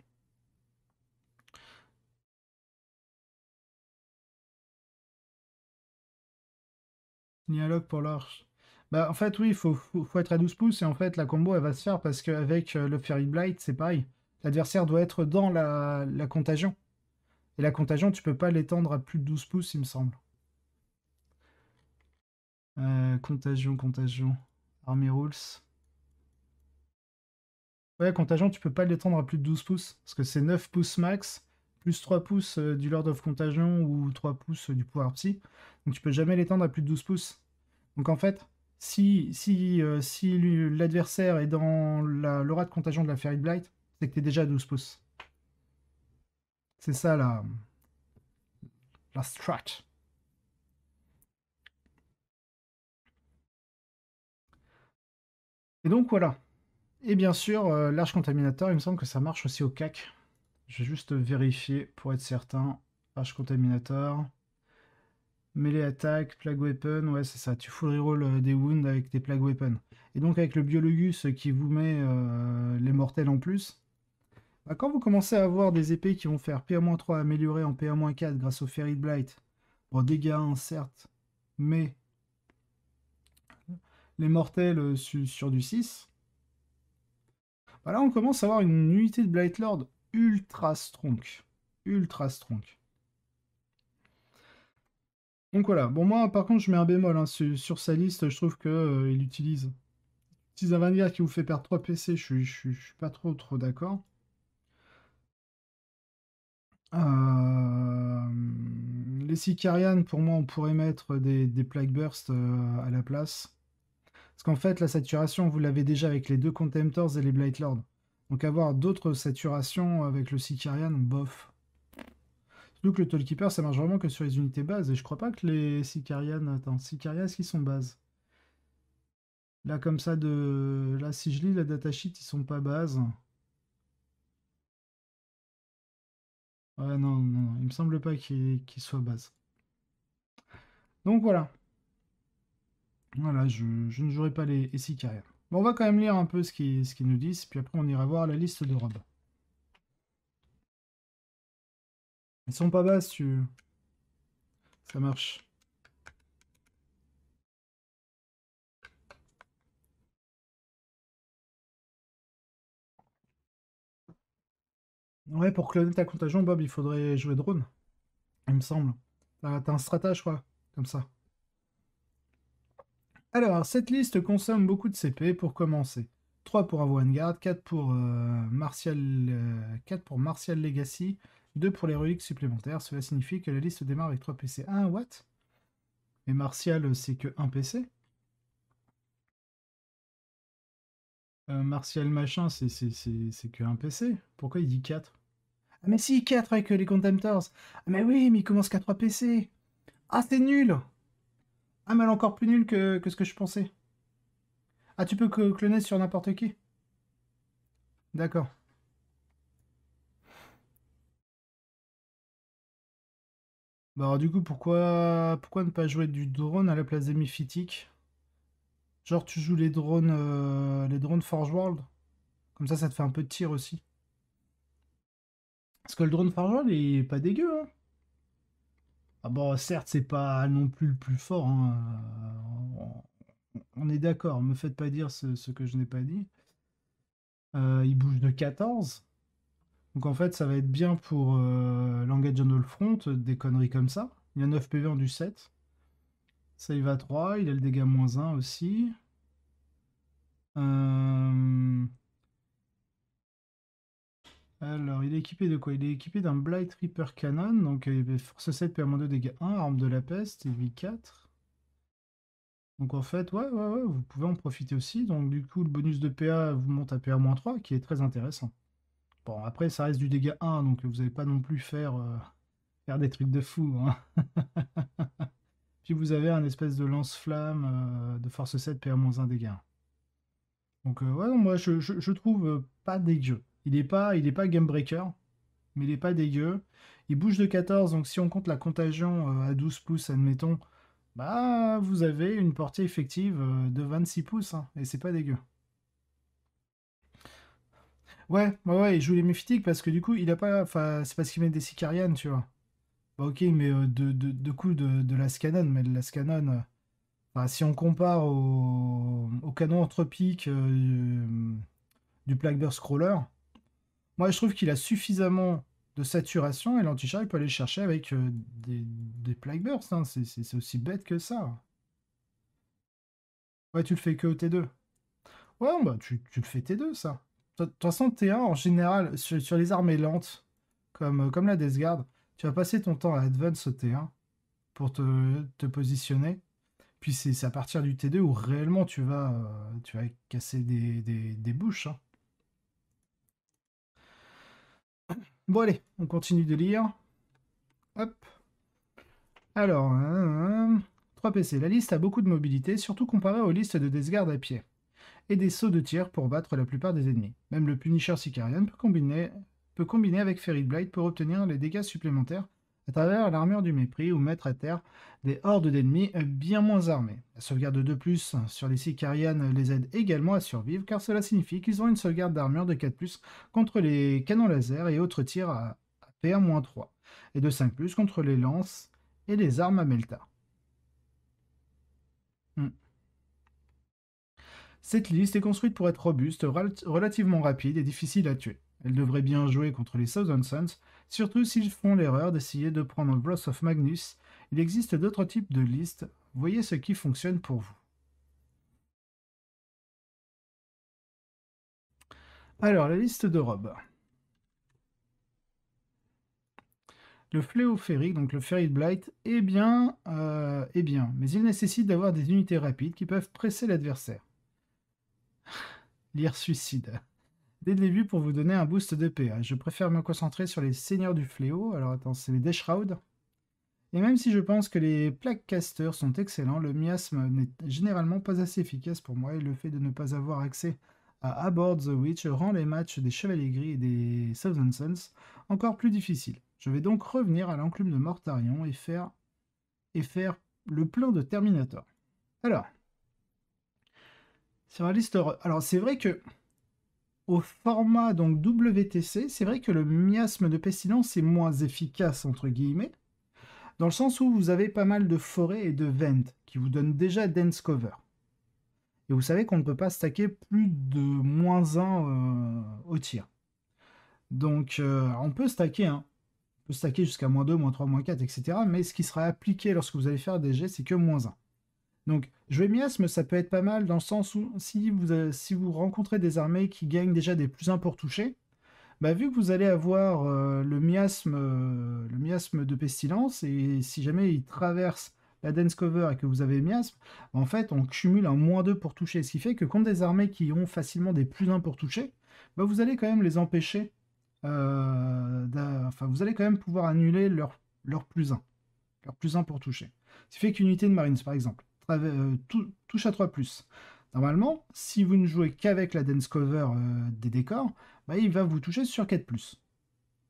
Dialogue pour l'arche. Bah, en fait, oui, faut être à 12 pouces et en fait, la combo elle va se faire parce qu'avec le Fairy Blight, c'est pareil. L'adversaire doit être dans la contagion. Et la contagion, tu peux pas l'étendre à plus de 12 pouces, il me semble. Contagion. Army Rules. Ouais, contagion, tu peux pas l'étendre à plus de 12 pouces. Parce que c'est 9 pouces max, plus 3 pouces du Lord of Contagion ou 3 pouces du pouvoir psy. Donc tu peux jamais l'étendre à plus de 12 pouces. Donc en fait, si l'adversaire est dans l'aura de contagion de la Fairy Blight, c'est que tu es déjà à 12 pouces. C'est ça la strat. Et donc voilà. Et bien sûr, l'arche contaminateur, il me semble que ça marche aussi au CAC. Je vais juste vérifier pour être certain. Arche contaminateur. Melee attack, plague weapon, ouais c'est ça, tu full reroll des wounds avec tes plague weapon. Et donc avec le biologus qui vous met les mortels en plus, bah, quand vous commencez à avoir des épées qui vont faire PA-3 amélioré en PA-4 grâce au Ferid Blight, bon dégâts 1 certes, mais les mortels sur du 6, bah là on commence à avoir une unité de Blight Lord ultra strong. Ultra strong. Donc voilà, bon moi par contre je mets un bémol hein, sur sa liste, je trouve que il utilise si un Vanguard qui vous fait perdre 3 PC, je suis pas trop d'accord. Les Sicarian, pour moi, on pourrait mettre des Plague Burst à la place. Parce qu'en fait, la saturation, vous l'avez déjà avec les deux Contemptors et les Blight Lords. Donc avoir d'autres saturations avec le Sicarian, bof. Surtout que le Tollkeeper, ça marche vraiment que sur les unités bases. Et je crois pas que les Sicarian... Attends, Sicarian, est-ce qu'ils sont bases? Là, comme ça, Là, si je lis la datasheet, ils sont pas bases. Ouais, non, non, il me semble pas qu'il soit base. Donc voilà. Voilà, je ne jouerai pas les six carrières. Bon, on va quand même lire un peu ce qu'ils nous disent, puis après on ira voir la liste de robes. Ils sont pas bases, ça marche. Ouais, pour cloner ta contagion, Bob, il faudrait jouer drone, il me semble. T'as un stratège, quoi, comme ça. Alors, cette liste consomme beaucoup de CP pour commencer. 3 pour Vanguard, 4 pour, Martial, 4 pour Martial Legacy, 2 pour les reliques supplémentaires. Cela signifie que la liste démarre avec 3 PC. Ah, what? Et Martial, c'est que 1 PC? Martial machin, c'est que 1 PC. Pourquoi il dit 4? Ah mais si, 4 avec les Contemptors. Ah mais oui, mais il commence qu'à 3 PC. Ah, c'est nul. Ah, mais elle est encore plus nulle que ce que je pensais. Ah, tu peux cloner sur n'importe qui. D'accord. Bah alors du coup, pourquoi ne pas jouer du drone à la place des myphitiques? Genre tu joues les drones Forge World. Comme ça te fait un peu de tir aussi. Parce que le drone Forge World, il est pas dégueu, hein. Ah bon, certes, c'est pas non plus le plus fort, hein. On est d'accord, me faites pas dire ce que je n'ai pas dit. Il bouge de 14. Donc en fait, ça va être bien pour l'Engage on All Front, des conneries comme ça. Il a 9 PV en du 7. Save à 3, il a le dégât -1 aussi. Euh, Alors, il est équipé de quoi? Il est équipé d'un Blight Reaper Cannon, donc force 7, PA-2, dégâts 1, arme de la peste, et vie 4. Donc en fait, ouais, vous pouvez en profiter aussi. Donc du coup, le bonus de PA vous monte à PA-3, qui est très intéressant. Bon, après, ça reste du dégât 1, donc vous n'allez pas non plus faire des trucs de fou, hein. Puis vous avez un espèce de lance-flamme de force 7, PA-1 dégâts 1. Donc ouais, non, moi je trouve pas dégueu. Il est pas game breaker, mais il est pas dégueu. Il bouge de 14, donc si on compte la contagion à 12 pouces, admettons, bah vous avez une portée effective de 26 pouces, hein, et c'est pas dégueu. Ouais, il joue les méphitiques parce que du coup, il a pas. Enfin, c'est parce qu'il met des Sicarian, tu vois. Bah, ok, mais deux coups de la Scannon, mais la Scannon, enfin, si on compare au canon anthropique du Plagueburst Crawler, moi je trouve qu'il a suffisamment de saturation et l'anti-char il peut aller chercher avec des Plaguebursts, hein. C'est aussi bête que ça. Ouais, tu le fais que au T2. Ouais, bah tu le fais T2, ça. De toute façon, T1, en général, sur les armées lentes, comme la Death Guard, tu vas passer ton temps à advance au T1 pour te positionner. Puis c'est à partir du T2 où réellement tu vas casser des bouches, hein. Bon, allez, on continue de lire. Hop. Alors, 3 PC. La liste a beaucoup de mobilité, surtout comparée aux listes de Death Guard à pied. et des sauts de tir pour battre la plupart des ennemis. Même le Punisher Sicarian peut combiner avec Ferid Blade pour obtenir les dégâts supplémentaires à travers l'armure du mépris ou mettre à terre des hordes d'ennemis bien moins armés. La sauvegarde de plus sur les Sicarian les aide également à survivre car cela signifie qu'ils ont une sauvegarde d'armure de 4+, contre les canons laser et autres tirs à PA-3 et de 5+, contre les lances et les armes à Melta. Cette liste est construite pour être robuste, relativement rapide et difficile à tuer. Elle devrait bien jouer contre les Thousand Suns, surtout s'ils font l'erreur d'essayer de prendre Wrath of Magnus. Il existe d'autres types de listes, voyez ce qui fonctionne pour vous. Alors, la liste de Rob. Le fléau férique, donc le Ferid Blight, est bien, mais il nécessite d'avoir des unités rapides qui peuvent presser l'adversaire. Lire suicide. Dès le début pour vous donner un boost de PA. Je préfère me concentrer sur les seigneurs du fléau. Alors attends, c'est les Deshroud. Et même si je pense que les plaques casters sont excellents, le miasme n'est généralement pas assez efficace pour moi et le fait de ne pas avoir accès à Aboard the Witch rend les matchs des Chevaliers Gris et des Thousand Suns encore plus difficiles. Je vais donc revenir à l'enclume de Mortarion et faire le plein de Terminator. Alors, sur la liste... Alors c'est vrai que au format donc WTC, c'est vrai que le miasme de pestilence est moins efficace, entre guillemets, dans le sens où vous avez pas mal de forêts et de vents qui vous donnent déjà dense cover. Et vous savez qu'on ne peut pas stacker plus de -1 au tir. Donc on peut stacker, hein. On peut stacker jusqu'à -2, -3, -4, etc. Mais ce qui sera appliqué lorsque vous allez faire des jets, c'est que -1. Donc, jouer miasme, ça peut être pas mal dans le sens où si vous rencontrez des armées qui gagnent déjà des +1 pour toucher, bah, vu que vous allez avoir le miasme de pestilence, et si jamais il traverse la dense cover et que vous avez miasme, en fait, on cumule un -2 pour toucher. Ce qui fait que contre des armées qui ont facilement des +1 pour toucher, bah, vous allez quand même les empêcher. Enfin, vous allez quand même pouvoir annuler leur +1. Leur +1 pour toucher. Ce qui fait qu'une unité de Marines, par exemple, touche à 3+. Normalement, si vous ne jouez qu'avec la dense cover des décors, bah, il va vous toucher sur 4+.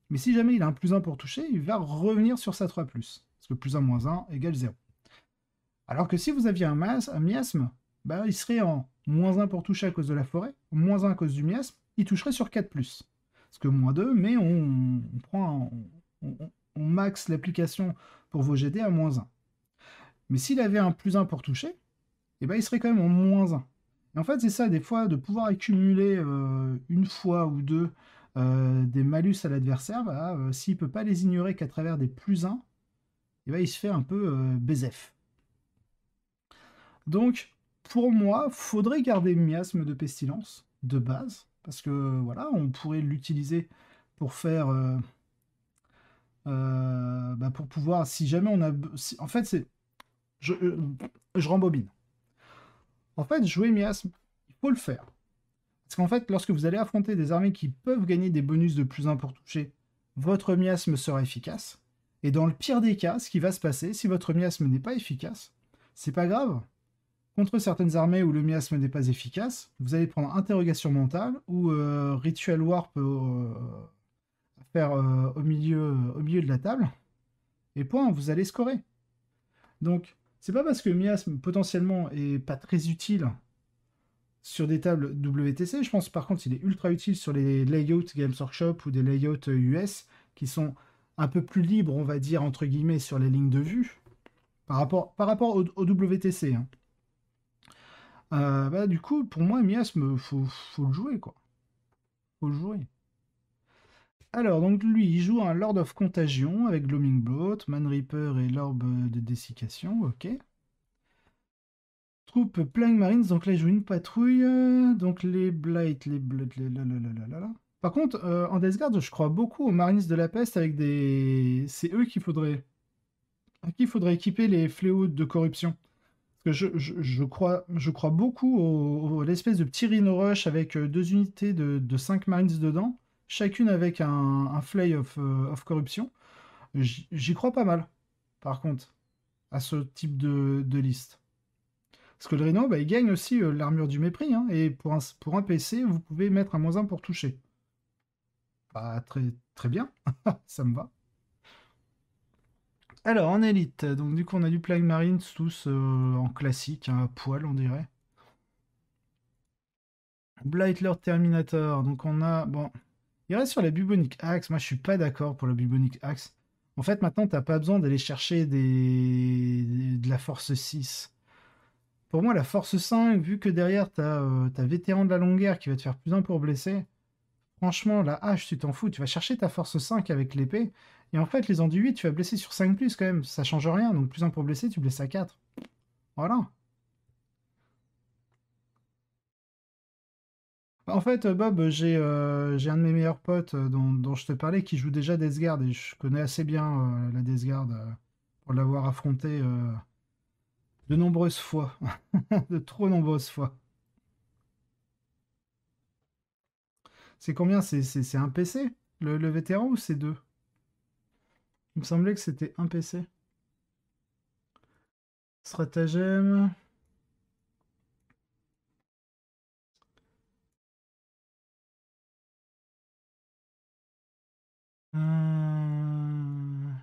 Mais si jamais il a un +1 pour toucher, il va revenir sur sa 3+. Parce que +1 -1 égale 0. Alors que si vous aviez un miasme, bah, il serait en -1 pour toucher à cause de la forêt, -1 à cause du miasme, il toucherait sur 4+. Parce que -2, mais on max l'application pour vos GD à -1. Mais s'il avait un +1 pour toucher, eh ben, il serait quand même en -1. Et en fait, c'est ça, des fois, de pouvoir accumuler une fois ou deux des malus à l'adversaire, bah, s'il ne peut pas les ignorer qu'à travers des +1, eh ben, il se fait un peu BZF. Donc, pour moi, faudrait garder miasme de pestilence de base, parce que voilà, on pourrait l'utiliser pour faire... bah, pour pouvoir, si jamais on a... en fait, c'est... je rembobine. En fait, jouer miasme, il faut le faire. Parce qu'en fait, lorsque vous allez affronter des armées qui peuvent gagner des bonus de +1 pour toucher, votre miasme sera efficace. Et dans le pire des cas, ce qui va se passer, si votre miasme n'est pas efficace, c'est pas grave. Contre certaines armées où le miasme n'est pas efficace, vous allez prendre interrogation mentale ou ritual warp faire au milieu de la table. Et point, vous allez scorer. Donc, c'est pas parce que le miasme potentiellement est pas très utile sur des tables WTC, je pense par contre il est ultra utile sur les layouts Games Workshop ou des layouts US qui sont un peu plus libres, on va dire, entre guillemets, sur les lignes de vue par rapport au WTC. Hein. Bah, du coup, pour moi, miasme, faut le jouer, quoi. Faut le jouer. Alors, donc lui, il joue un Lord of Contagion avec Gloaming Bloat, Man Reaper et l'Orbe de Dessiccation, ok. Troupe Plague Marines, donc là, il joue une patrouille, donc les Blight, les Blood, les lalalala. Par contre, en Death Guard, je crois beaucoup aux Marines de la Peste avec des... C'est eux qu'il faudrait équiper les fléaux de corruption. Parce que je crois beaucoup à l'espèce de petit Rhino Rush avec 2 unités de 5 Marines dedans, chacune avec un Flay of Corruption. J'y crois pas mal, par contre, à ce type de liste. Parce que le Rhino, bah, il gagne aussi l'armure du mépris, hein, et pour un PC, vous pouvez mettre un -1 pour toucher. Bah, très, très bien, ça me va. Alors, en élite, donc du coup, on a du Plague Marines, tous en classique, hein, à poil, on dirait. Blight Lord Terminator, donc on a... Bon, il reste sur la Bubonic Axe. Moi, je suis pas d'accord pour la Bubonic Axe. En fait, maintenant, t'as pas besoin d'aller chercher de la Force 6. Pour moi, la Force 5, vu que derrière, t'as Vétéran de la Longueur qui va te faire plus 1 pour blesser, franchement, la hache, tu t'en fous. Tu vas chercher ta Force 5 avec l'épée. Et en fait, les enduits 8, tu vas blesser sur 5 plus quand même. Ça change rien. Donc, plus 1 pour blesser, tu blesses à 4. Voilà. En fait, Bob, j'ai un de mes meilleurs potes dont je te parlais qui joue déjà Death Guard et je connais assez bien la Death Guard pour l'avoir affronté de nombreuses fois, de trop nombreuses fois. C'est combien? C'est un PC, le vétéran, ou c'est deux? Il me semblait que c'était un PC. Stratagème. Hum,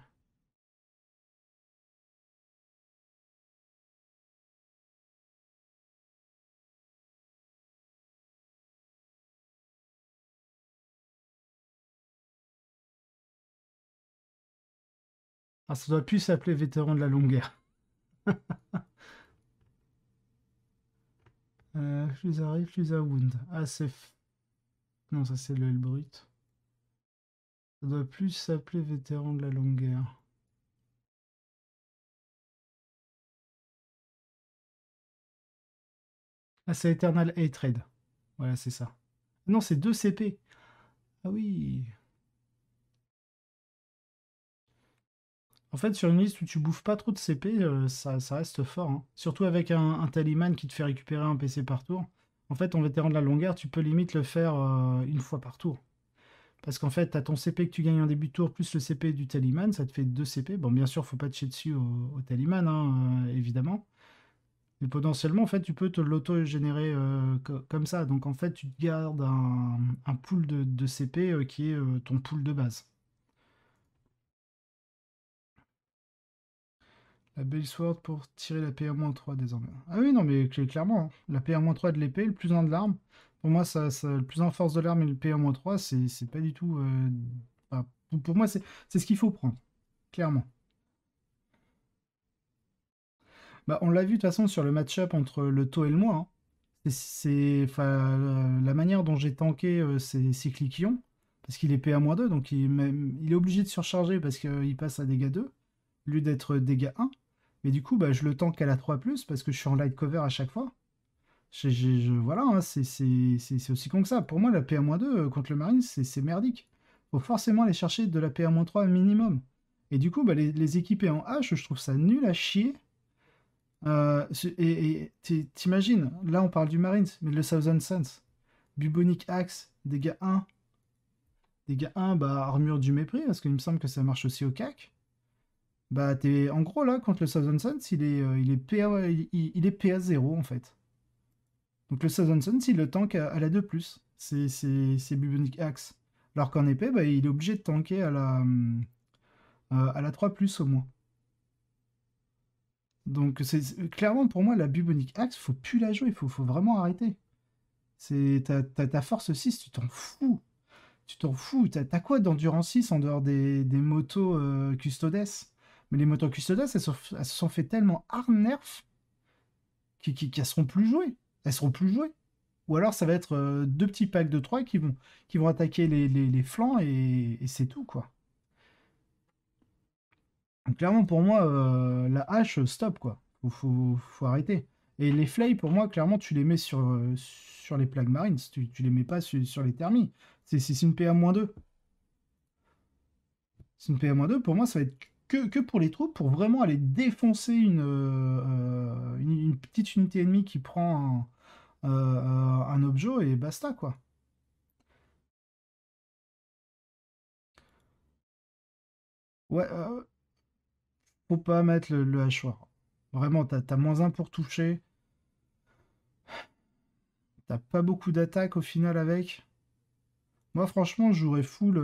Ah, ça doit plus s'appeler vétéran de la longue guerre. Flux à Wound. Ah, Non, ça c'est le brut. Ça doit plus s'appeler vétéran de la longue guerre. Ah, c'est Eternal Hatred. Voilà, c'est ça. Non, c'est 2 CP. Ah oui. En fait, sur une liste où tu bouffes pas trop de CP, ça reste fort, hein. Surtout avec un talisman qui te fait récupérer un PC par tour. En fait, ton vétéran de la longueur, tu peux limite le faire une fois par tour. Parce qu'en fait, tu as ton CP que tu gagnes en début de tour, plus le CP du talisman, ça te fait 2 CP. Bon, bien sûr, faut pas te chier dessus au talisman, hein, évidemment. Mais potentiellement, en fait, tu peux te l'auto-générer comme ça. Donc, en fait, tu te gardes un pool de CP qui est ton pool de base. La Belle Sword pour tirer la PA-3 désormais. Ah oui, non, mais clairement, hein. La PA-3 de l'épée, le plus 1 de l'arme. Pour moi, le plus 1 force de l'arme et le PA-3, c'est pas du tout. Enfin, pour moi, c'est ce qu'il faut prendre, clairement. Bah, on l'a vu de toute façon sur le match-up entre le taux et le moi, hein. Enfin, la manière dont j'ai tanké ces cliquions, parce qu'il est PA-2, donc il est obligé de surcharger parce qu'il passe à dégâts 2, au lieu d'être dégâts 1. Mais du coup, bah, je le tank à la 3+, parce que je suis en light cover à chaque fois. Voilà, hein, c'est aussi con que ça. Pour moi, la PA-2 contre le Marine, c'est merdique. Faut forcément aller chercher de la PA-3 minimum. Et du coup, bah, les équiper en H, je trouve ça nul à chier. Et t'imagines, là on parle du Marines, mais le Thousand Suns, Bubonic Axe, dégâts 1, bah armure du mépris, parce qu'il me semble que ça marche aussi au CAC. Bah en gros là, contre le Thousand Suns, il est PA, il est PA 0 en fait. Donc le Thousand Suns, il le tank à la 2+. C'est Bubonic Axe. Alors qu'en épée, bah, il est obligé de tanker à la 3+, au moins. Donc clairement pour moi, la Bubonic Axe, faut plus la jouer, faut vraiment arrêter. Ta force 6, tu t'en fous. Tu t'en fous. T'as quoi d'endurance 6 en dehors des motos custodes? Mais les motos custodes, elles se sont fait tellement hard nerf qu'elles seront plus jouées. Elles seront plus jouées. Ou alors ça va être deux petits packs de 3 qui vont attaquer les flancs et c'est tout, quoi. Donc, clairement, pour moi, la hache, stop, quoi. Faut arrêter. Et les flays, pour moi, clairement, tu les mets sur les plagues marines. Tu les mets pas sur les thermies. C'est une PA-2. C'est une PA-2, pour moi, ça va être que pour les troupes, pour vraiment aller défoncer une petite unité ennemie qui prend un objet et basta, quoi. Ouais, faut pas mettre le hachoir. Vraiment, t'as -1 pour toucher. T'as pas beaucoup d'attaques au final avec. Moi, franchement, je jouerais full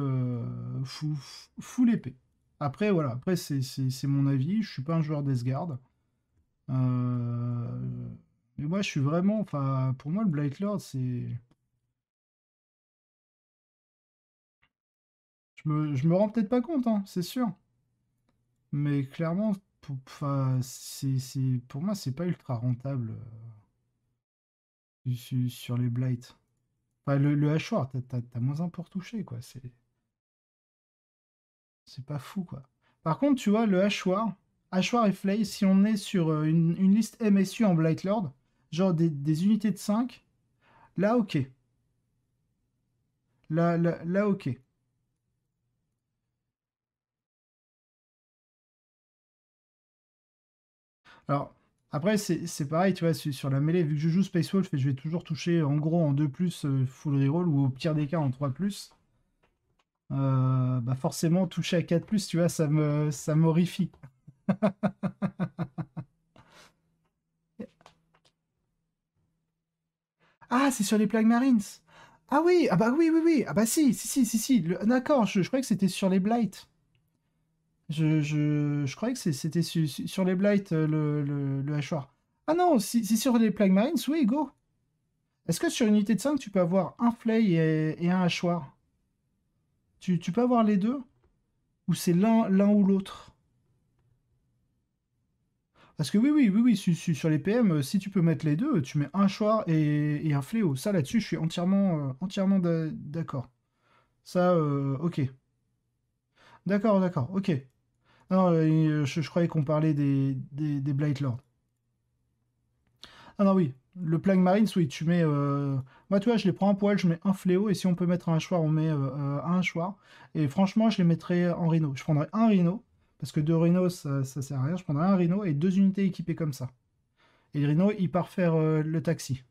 épée. Après, voilà, après, c'est mon avis. Je suis pas un joueur d'Esgard. Mais moi, je suis vraiment. Enfin, pour moi, le Blight Lord, c'est. Je me rends peut-être pas compte, hein, c'est sûr. Mais clairement, enfin, pour moi, c'est pas ultra rentable sur les blights. Enfin, le hachoir, t'as moins un pour toucher, quoi. C'est pas fou, quoi. Par contre, tu vois, le hachoir et flay, si on est sur une liste MSU en Blight Lord, genre des unités de 5, là, ok. Là, ok. Alors, après, c'est pareil, tu vois, sur la mêlée, vu que je joue Space Wolf et je vais toujours toucher en gros en 2+, full reroll, ou au pire des cas en 3+, bah forcément, toucher à 4+, tu vois, ça m'horrifie. Ah, c'est sur les Plague Marines! Ah oui, ah bah oui, oui, oui, ah bah si. D'accord, je croyais que c'était sur les Blights. Je croyais que c'était sur les Blights, le hachoir. Ah non, si sur les Plague Marines, oui, go! Est-ce que sur une unité de 5, tu peux avoir un Flay et un hachoir? Tu peux avoir les deux? Ou c'est l'un ou l'autre? Parce que oui, sur les PM, si tu peux mettre les deux, tu mets un hachoir et un fléau. Ça, là-dessus, je suis entièrement d'accord. Ça, ok. D'accord, ok. Non, je croyais qu'on parlait des Blight Lords. Ah non, oui. Le Plague Marines, oui, tu mets. Moi, tu vois, je les prends un poil, je mets un fléau, et si on peut mettre un hachoir, on met un hachoir. Et franchement, je les mettrais en rhino. Je prendrais un rhino, parce que deux rhinos, ça sert à rien. Je prendrais un rhino et deux unités équipées comme ça. Et le rhino, il part faire le taxi.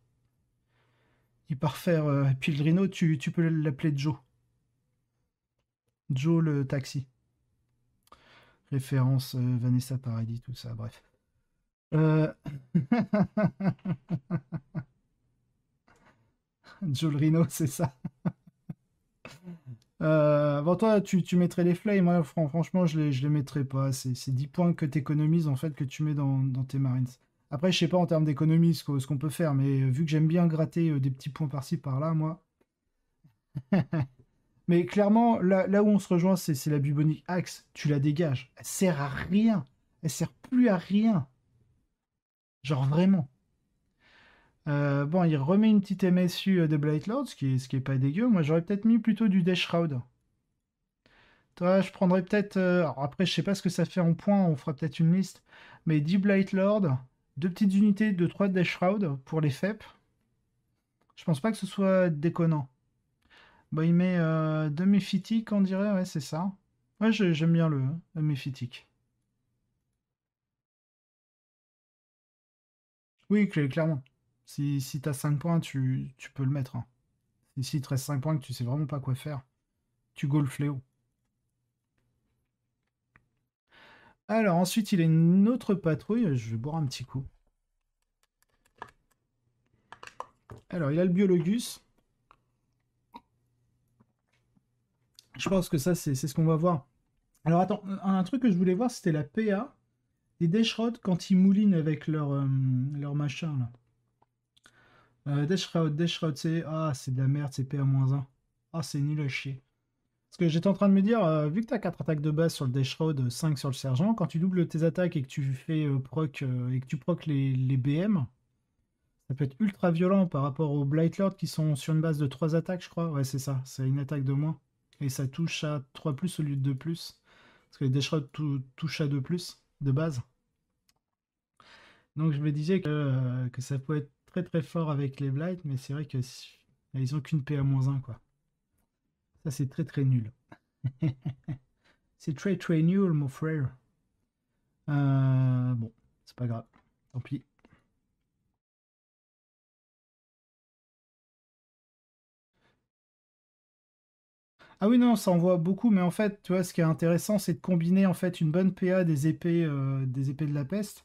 Il part faire. Et puis le rhino, tu peux l'appeler Joe. Joe le taxi. Référence Vanessa Paradis, tout ça, bref. Euh, Joe le rhino, c'est ça. Bon, toi, tu mettrais les flames. Moi, franchement, je les mettrais pas. C'est 10 points que tu économises, en fait, que tu mets dans tes Marines. Après, je sais pas en termes d'économie ce qu'on peut faire, mais vu que j'aime bien gratter des petits points par-ci, par-là, moi. Mais clairement, là où on se rejoint, c'est la Bubonic Axe. Tu la dégages. Elle sert à rien. Elle sert plus à rien. Genre vraiment. Bon, il remet une petite MSU de Blight Lord, ce qui est pas dégueu. Moi, j'aurais peut-être mis plutôt du Death Shroud. Toi, je prendrais peut-être. Alors après, je sais pas ce que ça fait en points, on fera peut-être une liste. Mais 10 Blight Lord, deux petites unités de 3 Death Shroud pour les FEP. Je pense pas que ce soit déconnant. Bah, il met 2 Méphitique, on dirait, ouais, c'est ça. Ouais, j'aime bien le Méphitique. Oui, clairement. Si t'as 5 points, tu peux le mettre, hein. Et s'il te reste 5 points que tu sais vraiment pas quoi faire, tu go le fléau. Alors ensuite, il a une autre patrouille. Je vais boire un petit coup. Alors, il a le Biologus. Je pense que ça, c'est ce qu'on va voir. Alors attends, un truc que je voulais voir, c'était la PA des Deshroud quand ils moulinent avec leur machin là. Deshroud, c'est de la merde, c'est PA-1. Ah, c'est nul à chier. Parce que j'étais en train de me dire, vu que t'as 4 attaques de base sur le Deshroud, 5 sur le sergent, quand tu doubles tes attaques et que tu fais proc et que tu proc les BM, ça peut être ultra violent par rapport aux Blightlord qui sont sur une base de 3 attaques, je crois. Ouais, c'est ça, c'est une attaque de moins. Et ça touche à 3+ au lieu de 2+. Parce que les Deshroud touchent à 2+, de base. Donc je me disais que ça pouvait être très très fort avec les Blight, mais c'est vrai que ils ont qu'une PA-1, quoi. Ça, c'est très très nul. C'est très très nul, mon frère. Bon, c'est pas grave. Tant pis. Ah oui, non, ça envoie beaucoup, mais en fait, tu vois, ce qui est intéressant, c'est de combiner en fait une bonne PA des épées de la peste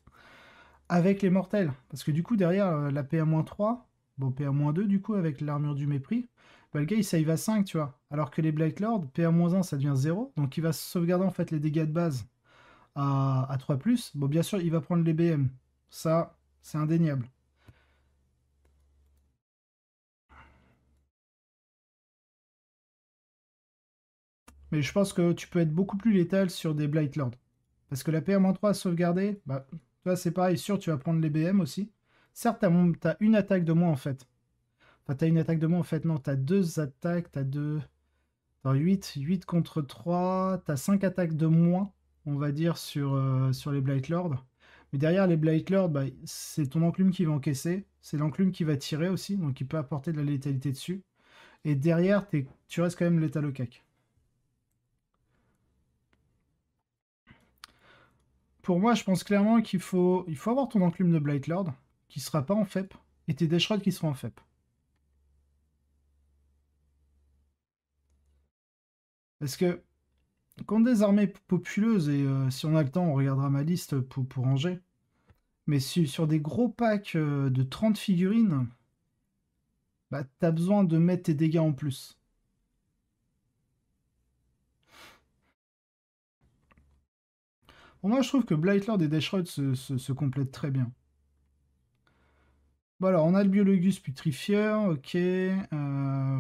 avec les mortels. Parce que du coup, derrière la PA-3, Bon, PA-2 du coup, avec l'armure du mépris. Bah, le gars, il save à 5, tu vois. Alors que les Blight Lord, PA-1, ça devient 0. Donc il va sauvegarder en fait les dégâts de base à 3+. Bon, bien sûr, il va prendre les BM. Ça, c'est indéniable. Mais je pense que tu peux être beaucoup plus létal sur des Blight Lord. Parce que la PA-3 à sauvegarder, bah, tu vois, c'est pareil, sûr, tu vas prendre les BM aussi. Certes, t'as une attaque de moins en fait. Enfin, t'as une attaque de moins en fait, non, t'as deux attaques, t'as deux. Attends, 8 contre 3, t'as 5 attaques de moins, on va dire, sur les Blight Lords. Mais derrière les Blight Lords, bah, c'est ton enclume qui va encaisser, c'est l'enclume qui va tirer aussi, donc il peut apporter de la létalité dessus. Et derrière, tu restes quand même létal au cac. Pour moi, je pense clairement il faut avoir ton enclume de Blight Lord, qui sera pas en FEP, et tes Dashrods qui seront en FEP. Parce que, contre des armées populeuses, et si on a le temps, on regardera ma liste pour ranger, mais sur des gros packs de 30 figurines, bah, t'as besoin de mettre tes dégâts en plus. Bon, moi, je trouve que Blightlord et Dashrod se complètent très bien. Bon, alors, on a le Biologus Putrifieur, ok.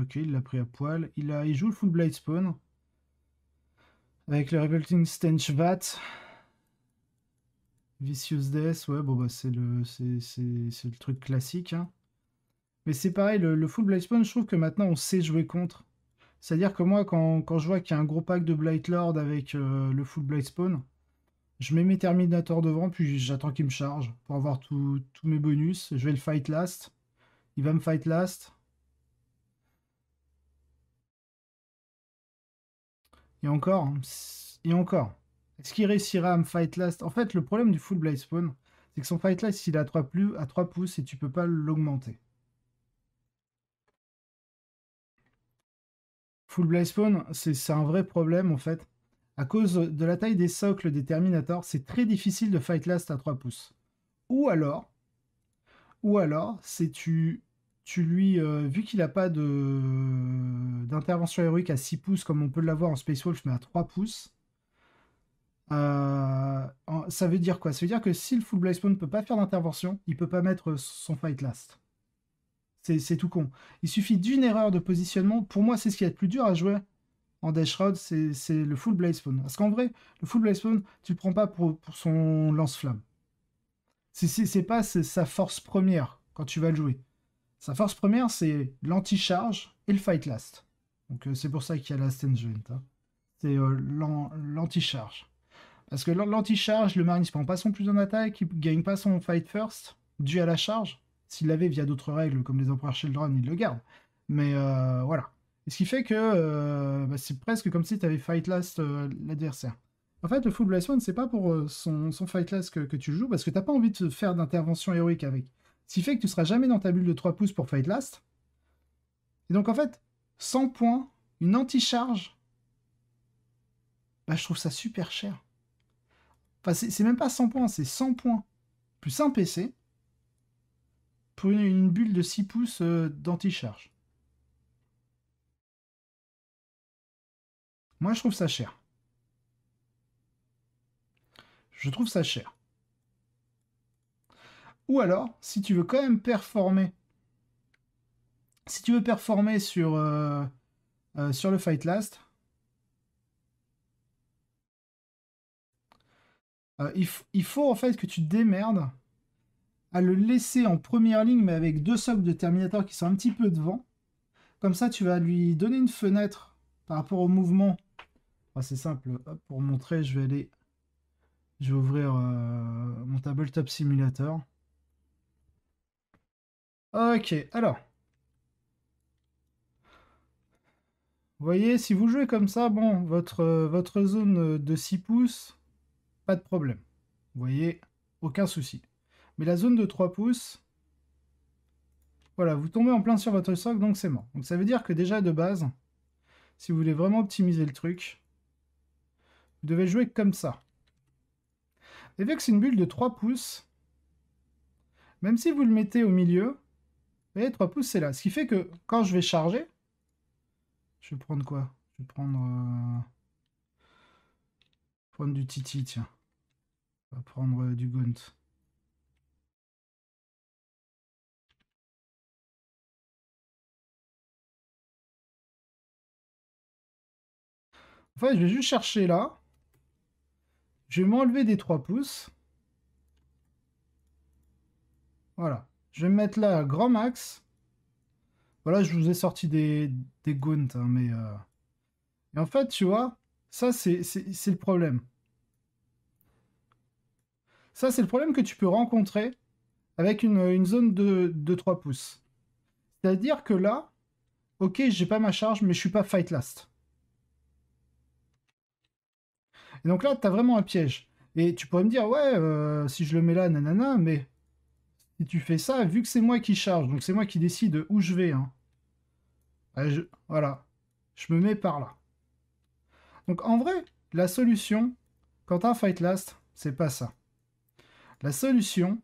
Ok, il l'a pris à poil. Il joue le full Blight Spawn. Avec le Revolting Stench Vat. Vicious Death, ouais, bon, bah, c'est le truc classique, hein. Mais c'est pareil, le full Blight Spawn, je trouve que maintenant, on sait jouer contre. C'est-à-dire que moi, quand je vois qu'il y a un gros pack de Blight Lord avec le full Blight Spawn, je mets mes Terminators devant, puis j'attends qu'il me charge pour avoir tous mes bonus. Je vais le fight last. Il va me fight last. Et encore, hein, et encore. Est-ce qu'il réussira à me fight last? En fait, le problème du full Blade Spawn, c'est que son fight last, il est à 3 pouces et tu peux pas l'augmenter. Full Blade Spawn, c'est un vrai problème en fait. À cause de la taille des socles des Terminators, c'est très difficile de fight last à 3 pouces. Ou alors, c'est tu lui, vu qu'il n'a pas d'intervention héroïque à 6 pouces comme on peut l'avoir en Space Wolf, mais à 3 pouces, ça veut dire quoi? Ça veut dire que si le Full Blaze Spawn ne peut pas faire d'intervention, il peut pas mettre son fight last. C'est tout con. Il suffit d'une erreur de positionnement. Pour moi, c'est ce qui est le plus dur à jouer en Dash Road, c'est le Full Blaze Spawn. Parce qu'en vrai, le Full Blaze Spawn, tu le prends pas pour son lance-flamme. C'est pas sa force première quand tu vas le jouer. Sa force première, c'est l'anti-charge et le fight last. Donc c'est pour ça qu'il y a Last Engine. Hein. C'est l'anti-charge. Parce que l'anti-charge, le marine ne prend pas son plus en attaque, il gagne pas son fight first, dû à la charge. S'il l'avait via d'autres règles, comme les Empereurs Children, il le garde. Mais voilà. Et ce qui fait que bah, c'est presque comme si tu avais fight last l'adversaire. En fait, le Full Blast One, c'est pas pour son fight last que tu joues, parce que t'as pas envie de faire d'intervention héroïque avec. Ce qui fait que tu seras jamais dans ta bulle de 3 pouces pour fight last. Et donc en fait, 100 points, une anti-charge, bah, je trouve ça super cher. Enfin, c'est même pas 100 points, c'est 100 points plus un PC pour une bulle de 6 pouces d'anti-charge. Moi, je trouve ça cher. Je trouve ça cher. Ou alors, si tu veux quand même performer, si tu veux performer sur le Fight Last, il faut en fait que tu te démerdes à le laisser en première ligne, mais avec deux socles de Terminator qui sont un petit peu devant. Comme ça, tu vas lui donner une fenêtre par rapport au mouvement. Ah, c'est simple. Hop, pour montrer, je vais ouvrir mon Tabletop Simulator. Ok, alors, vous voyez, si vous jouez comme ça, bon, votre zone de 6 pouces, pas de problème. Vous voyez, aucun souci. Mais la zone de 3 pouces, voilà, vous tombez en plein sur votre socle, donc c'est mort. Donc ça veut dire que déjà de base, si vous voulez vraiment optimiser le truc, vous devez jouer comme ça. Et vu que c'est une bulle de 3 pouces, même si vous le mettez au milieu, Vous voyez, 3 pouces, c'est là. Ce qui fait que quand je vais charger, je vais prendre quoi? Je vais prendre du Titi, tiens. On va prendre du Gaunt. En fait, je vais juste chercher là. Je vais m'enlever des 3 pouces. Voilà. Je vais me mettre là grand max. Voilà, je vous ai sorti des Gaunt, hein, mais... Et en fait, tu vois, ça, c'est le problème. Ça, c'est le problème que tu peux rencontrer avec une zone de 3 pouces. C'est-à-dire que là, ok, j'ai pas ma charge, mais je suis pas fight last. Et donc là, tu as vraiment un piège. Et tu pourrais me dire, ouais, si je le mets là, nanana, mais si tu fais ça, vu que c'est moi qui charge, donc c'est moi qui décide où je vais, hein, voilà, je me mets par là. Donc en vrai, la solution, quand tu as un fight last, c'est pas ça. La solution,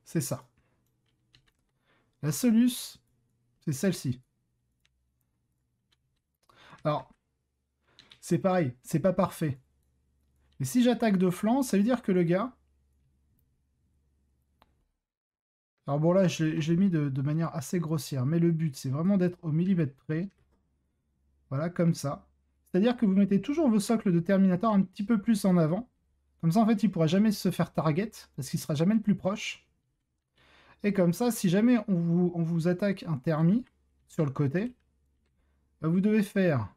c'est ça. La soluce, c'est celle-ci. Alors, c'est pareil, c'est pas parfait. Mais si j'attaque de flanc, ça veut dire que le gars... Alors bon là, je l'ai mis de manière assez grossière, mais le but, c'est vraiment d'être au millimètre près. Voilà, comme ça. C'est-à-dire que vous mettez toujours vos socles de Terminator un petit peu plus en avant. Comme ça, en fait, il ne pourra jamais se faire target, parce qu'il sera jamais le plus proche. Et comme ça, si jamais on vous attaque un thermi sur le côté, bah, vous devez faire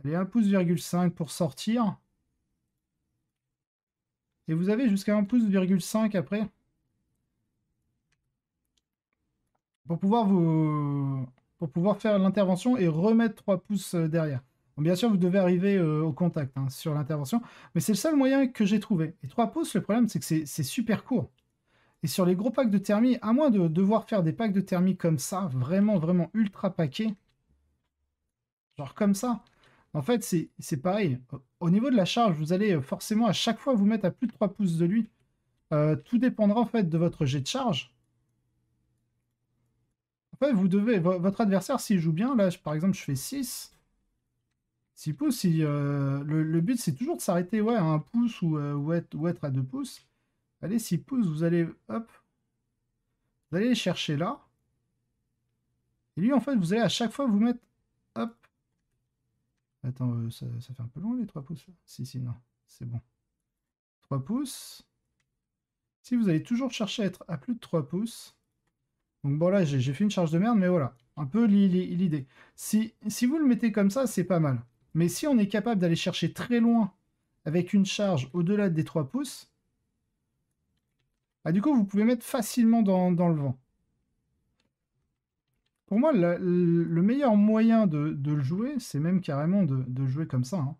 allez, 1 pouce,5 pour sortir. Et vous avez jusqu'à 1 pouce,5 après. Pour pouvoir faire l'intervention et remettre 3 pouces derrière. Bon, bien sûr, vous devez arriver au contact hein, sur l'intervention, mais c'est le seul moyen que j'ai trouvé. Et 3 pouces, le problème, c'est que c'est super court. Et sur les gros packs de thermie, à moins de devoir faire des packs de thermie comme ça, vraiment, vraiment ultra paquets, genre comme ça, en fait, c'est pareil. Au niveau de la charge, vous allez forcément à chaque fois vous mettre à plus de 3 pouces de lui. Tout dépendra en fait de votre jet de charge. En fait, vous devez, votre adversaire, s'il joue bien, là, par exemple, je fais 6 pouces, le but, c'est toujours de s'arrêter ouais, à 1 pouce ou être à 2 pouces. Allez, 6 pouces, vous allez, hop, vous allez les chercher là. Et lui, en fait, vous allez à chaque fois vous mettre, hop. Attends, ça fait un peu long, les 3 pouces. Là. Si, non, c'est bon. 3 pouces. Si, vous allez toujours chercher à être à plus de 3 pouces. Donc bon, là, j'ai fait une charge de merde, mais voilà. Un peu l'idée. Si vous le mettez comme ça, c'est pas mal. Mais si on est capable d'aller chercher très loin avec une charge au-delà des 3 pouces, bah, du coup, vous pouvez mettre facilement dans le vent. Pour moi, le meilleur moyen de le jouer, c'est même carrément de le jouer comme ça. Hein.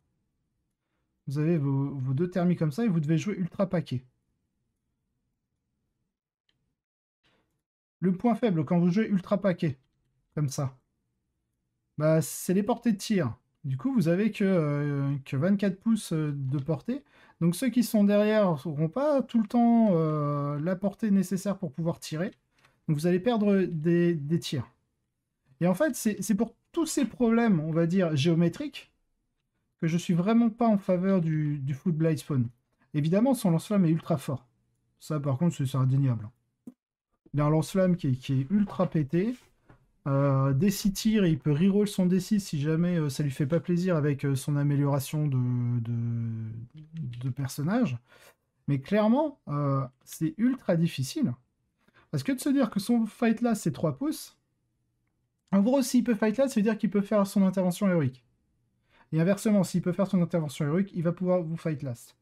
Vous avez vos deux thermis comme ça et vous devez jouer ultra paquet. Le point faible quand vous jouez ultra paquet, comme ça, bah, c'est les portées de tir. Du coup, vous avez que 24 pouces de portée. Donc ceux qui sont derrière n'auront pas tout le temps la portée nécessaire pour pouvoir tirer. Donc vous allez perdre des tirs. Et en fait, c'est pour tous ces problèmes, on va dire, géométriques, que je suis vraiment pas en faveur du Foot Blade Spawn. Évidemment, son lance-flamme est ultra fort. Ça, par contre, c'est indéniable. Il a un lance-flamme qui est ultra pété. D6 tir, il peut reroll son D6 si jamais ça lui fait pas plaisir avec son amélioration de personnage. Mais clairement, c'est ultra difficile. Parce que de se dire que son fight là c'est 3 pouces, en gros, s'il peut fight là, ça veut dire qu'il peut faire son intervention héroïque. Et inversement, s'il peut faire son intervention héroïque, il va pouvoir vous fight last.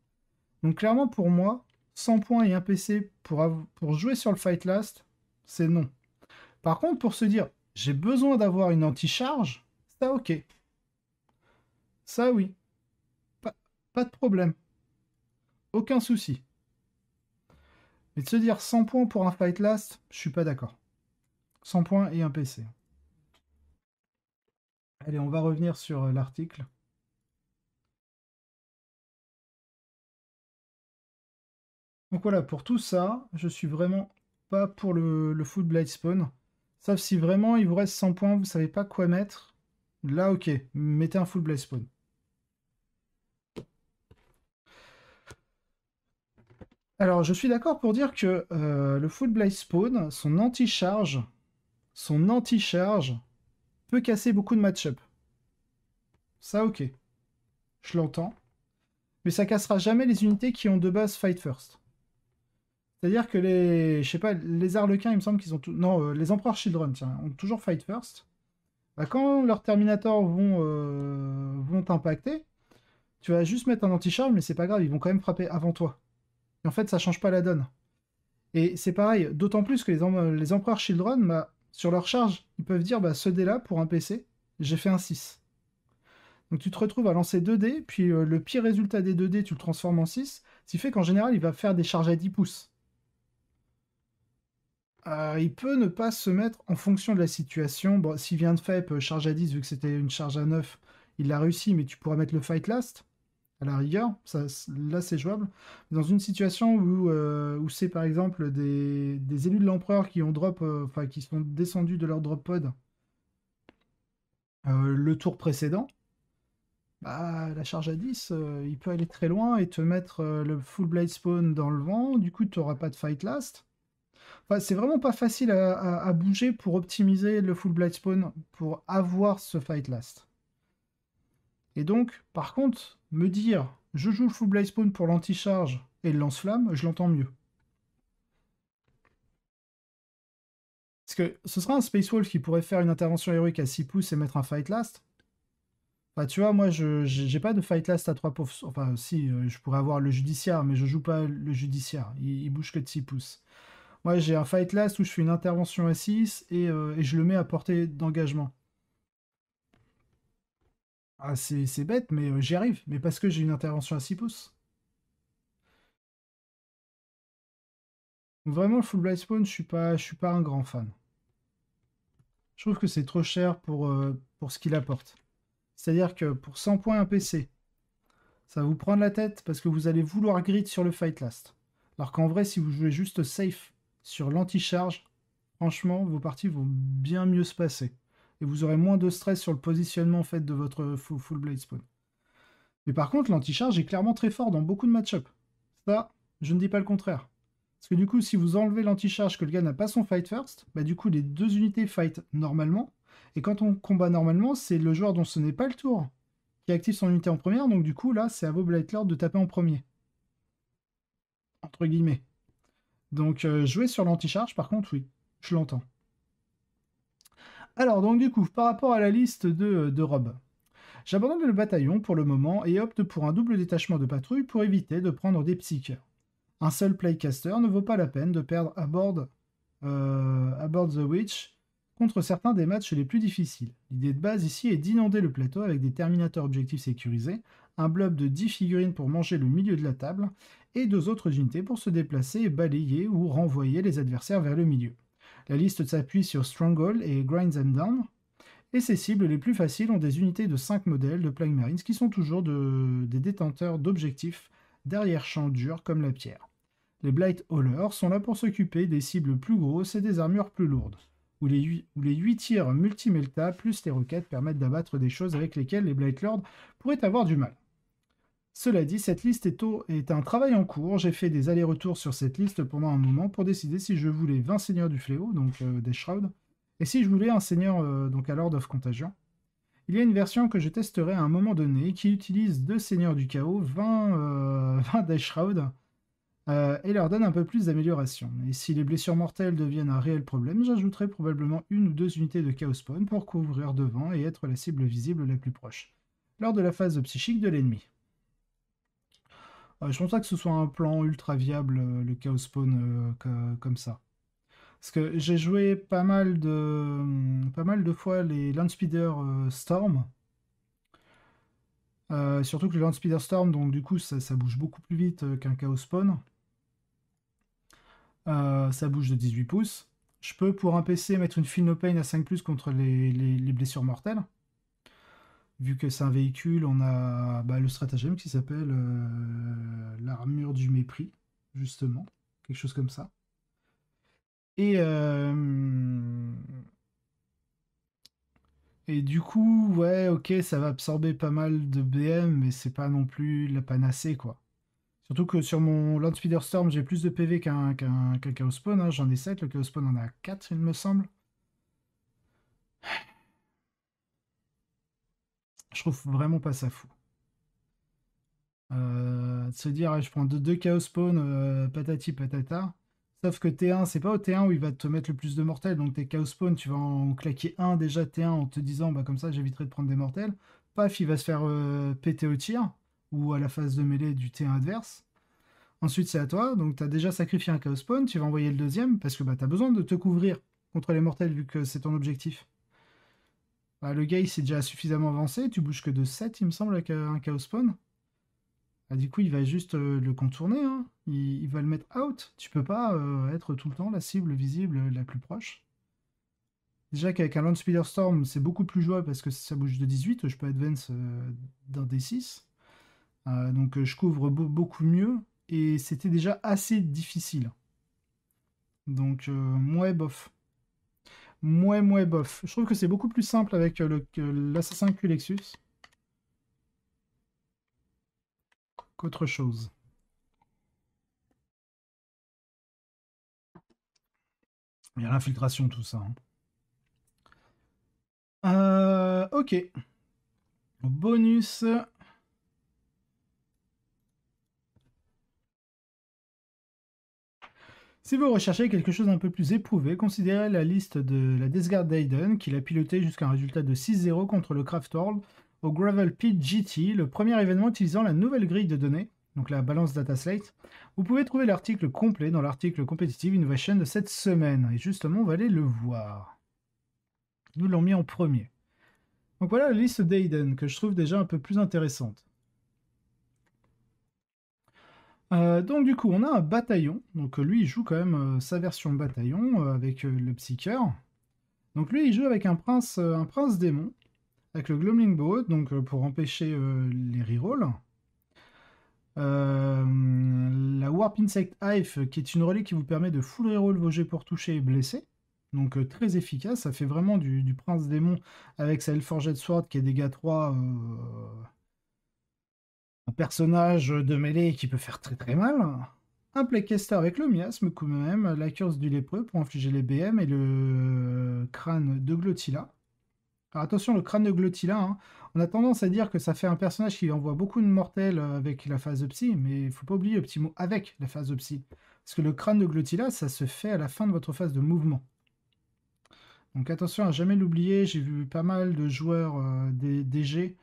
Donc clairement, pour moi, 100 points et un PC pour jouer sur le fight last, c'est non. Par contre, pour se dire, j'ai besoin d'avoir une anti-charge, ça ok. Ça oui. Pas, pas de problème. Aucun souci. Mais de se dire 100 points pour un fight last, je suis pas d'accord. 100 points et un PC. Allez, on va revenir sur l'article. Donc voilà, pour tout ça, je suis vraiment pas pour le full Blight Spawn. Sauf si vraiment il vous reste 100 points, vous savez pas quoi mettre. Là, ok, mettez un full Blight Spawn. Alors, je suis d'accord pour dire que le full Blight Spawn, son anti-charge peut casser beaucoup de match-up. Ça, ok, je l'entends. Mais ça cassera jamais les unités qui ont de base Fight First. C'est-à-dire que je sais pas, les Arlequins, il me semble qu'ils ont non, les Empereurs Children, tiens, ont toujours Fight First. Bah, quand leurs Terminators vont t'impacter, tu vas juste mettre un anti-charge, mais c'est pas grave, ils vont quand même frapper avant toi. Et en fait, ça change pas la donne. Et c'est pareil, d'autant plus que les Empereurs Children, bah, sur leur charge, ils peuvent dire, bah, ce dé-là, pour un PC, j'ai fait un 6. Donc tu te retrouves à lancer 2 dés, puis le pire résultat des 2 dés, tu le transformes en 6, ce qui fait qu'en général, il va faire des charges à 10 pouces. Il peut ne pas se mettre en fonction de la situation. Bon, s'il vient de FEP, charge à 10, vu que c'était une charge à 9, il l'a réussi, mais tu pourras mettre le fight last, à la rigueur. Ça, là, c'est jouable. Dans une situation où c'est par exemple des élus de l'empereur qui ont drop, enfin, qui sont descendus de leur drop pod le tour précédent, bah, la charge à 10, il peut aller très loin et te mettre le full blade spawn dans le vent. Du coup, tu n'auras pas de fight last. Enfin, c'est vraiment pas facile à bouger pour optimiser le full blade spawn pour avoir ce fight last. Et donc, par contre, me dire je joue le full blade spawn pour l'anti-charge et le lance-flamme, je l'entends mieux. Parce que ce sera un Space Wolf qui pourrait faire une intervention héroïque à 6 pouces et mettre un fight last. Enfin, tu vois, moi, je j'ai pas de fight last à 3 pouces. Enfin, si, je pourrais avoir le judiciaire, mais je joue pas le judiciaire. Il bouge que de 6 pouces. Moi, j'ai un fight last où je fais une intervention à 6 et je le mets à portée d'engagement. Ah, c'est bête, mais j'y arrive. Mais parce que j'ai une intervention à 6 pouces. Donc, vraiment, le full blade spawn, je suis pas un grand fan. Je trouve que c'est trop cher pour ce qu'il apporte. C'est-à-dire que pour 100 points un PC, ça va vous prendre la tête parce que vous allez vouloir grid sur le fight last. Alors qu'en vrai, si vous jouez juste safe sur l'anti-charge, franchement, vos parties vont bien mieux se passer. Et vous aurez moins de stress sur le positionnement en fait, de votre full blade spawn. Mais par contre, l'anti-charge est clairement très fort dans beaucoup de match-up. Ça, je ne dis pas le contraire. Parce que du coup, si vous enlevez l'anti-charge que le gars n'a pas son fight first, bah du coup, les deux unités fight normalement. Et quand on combat normalement, c'est le joueur dont ce n'est pas le tour qui active son unité en première. Donc du coup, là, c'est à vos Blight Lord de taper en premier. Entre guillemets. Donc jouer sur l'anti-charge, par contre, oui, je l'entends. Alors, donc du coup, par rapport à la liste de Rob, j'abandonne le bataillon pour le moment et opte pour un double détachement de patrouille pour éviter de prendre des psycheurs. Un seul playcaster ne vaut pas la peine de perdre aboard the Witch contre certains des matchs les plus difficiles. L'idée de base ici est d'inonder le plateau avec des terminateurs objectifs sécurisés, un blob de 10 figurines pour manger le milieu de la table, et 2 autres unités pour se déplacer et balayer ou renvoyer les adversaires vers le milieu. La liste s'appuie sur Stronghold et Grind Them Down, et ces cibles les plus faciles ont des unités de 5 modèles de Plague Marines qui sont toujours des détenteurs d'objectifs d'arrière-champ durs comme la pierre. Les Blight Haulers sont là pour s'occuper des cibles plus grosses et des armures plus lourdes, où les 8 tirs multi-melta plus les roquettes permettent d'abattre des choses avec lesquelles les Blight Lords pourraient avoir du mal. Cela dit, cette liste est un travail en cours. J'ai fait des allers-retours sur cette liste pendant un moment pour décider si je voulais 20 seigneurs du fléau, donc des Shrouds, et si je voulais un seigneur donc à Lord of Contagion. Il y a une version que je testerai à un moment donné qui utilise 2 seigneurs du chaos, 20 Death Shroud, et leur donne un peu plus d'amélioration. Et si les blessures mortelles deviennent un réel problème, j'ajouterai probablement 1 ou 2 unités de Chaos Spawn pour couvrir devant et être la cible visible la plus proche, lors de la phase psychique de l'ennemi. Je pense pas que ce soit un plan ultra viable, le Chaos Spawn comme ça. Parce que j'ai joué pas mal de fois les Landspeeder Storm. Surtout que le Landspeeder Storm, donc du coup, ça bouge beaucoup plus vite qu'un Chaos Spawn. Ça bouge de 18 pouces. Je peux, pour un PC, mettre une Feel No Pain à 5+, contre les blessures mortelles. Vu que c'est un véhicule, on a le stratagème qui s'appelle l'armure du mépris, justement. Quelque chose comme ça. Et, et du coup, ouais, ok, ça va absorber pas mal de BM, mais c'est pas non plus la panacée, quoi. Surtout que sur mon Landspeeder Storm, j'ai plus de PV qu'un Chaos Spawn, hein. J'en ai 7, le Chaos Spawn en a 4, il me semble. Je trouve vraiment pas ça fou. De se dire, ah, je prends deux Chaos Spawn, patati patata. Sauf que T1, c'est pas au T1 où il va te mettre le plus de mortels. Donc tes Chaos Spawn, tu vas en claquer un déjà T1 en te disant, bah comme ça j'éviterai de prendre des mortels. Paf, il va se faire péter au tir ou à la phase de mêlée du T1 adverse. Ensuite, c'est à toi. Donc tu as déjà sacrifié un Chaos Spawn, tu vas envoyer le deuxième parce que bah, tu as besoin de te couvrir contre les mortels vu que c'est ton objectif. Bah, le gars, il s'est déjà suffisamment avancé. Tu bouges que de 7, il me semble, avec un Chaos Spawn. Ah, du coup, il va juste le contourner, hein. Il va le mettre out. Tu peux pas être tout le temps la cible visible la plus proche. Déjà qu'avec un Land Speeder Storm, c'est beaucoup plus jouable parce que ça bouge de 18. Je peux advance d'un D6. Donc je couvre beaucoup mieux. Et c'était déjà assez difficile. Donc, mouais, bof. Mouais, bof. Je trouve que c'est beaucoup plus simple avec l'Assassin Lexus qu'autre chose. Il y a l'infiltration, tout ça, hein. Ok. Bonus. Si vous recherchez quelque chose d'un peu plus éprouvé, considérez la liste de la Death Guard d'Aiden, qu'il a piloté jusqu'à un résultat de 6-0 contre le Craft World au Gravel Pit GT, le premier événement utilisant la nouvelle grille de données, donc la balance data slate. Vous pouvez trouver l'article complet dans l'article Competitive Innovation de cette semaine, et justement on va aller le voir. Nous l'avons mis en premier. Donc voilà la liste d'Aiden, que je trouve déjà un peu plus intéressante. Donc du coup, on a un bataillon. Donc lui, il joue quand même sa version bataillon avec le Psyker. Donc lui, il joue avec un prince démon, avec le Gloaming Bow, donc pour empêcher les rerolls. La Warp Insect Hive, qui est une relais qui vous permet de full reroll vos jets pour toucher et blesser. Donc très efficace, ça fait vraiment du prince démon avec sa Hellforged Sword qui est dégâts 3, un personnage de mêlée qui peut faire très très mal. Un Playcaster avec le miasme, quand même, la curse du lépreux pour infliger les BM et le crâne de Glottila. Alors attention, le crâne de Glottila, hein, on a tendance à dire que ça fait un personnage qui envoie beaucoup de mortels avec la phase de psy, mais il faut pas oublier le petit mot avec la phase de psy. Parce que le crâne de Glottila, ça se fait à la fin de votre phase de mouvement. Donc attention à jamais l'oublier, j'ai vu pas mal de joueurs des DG,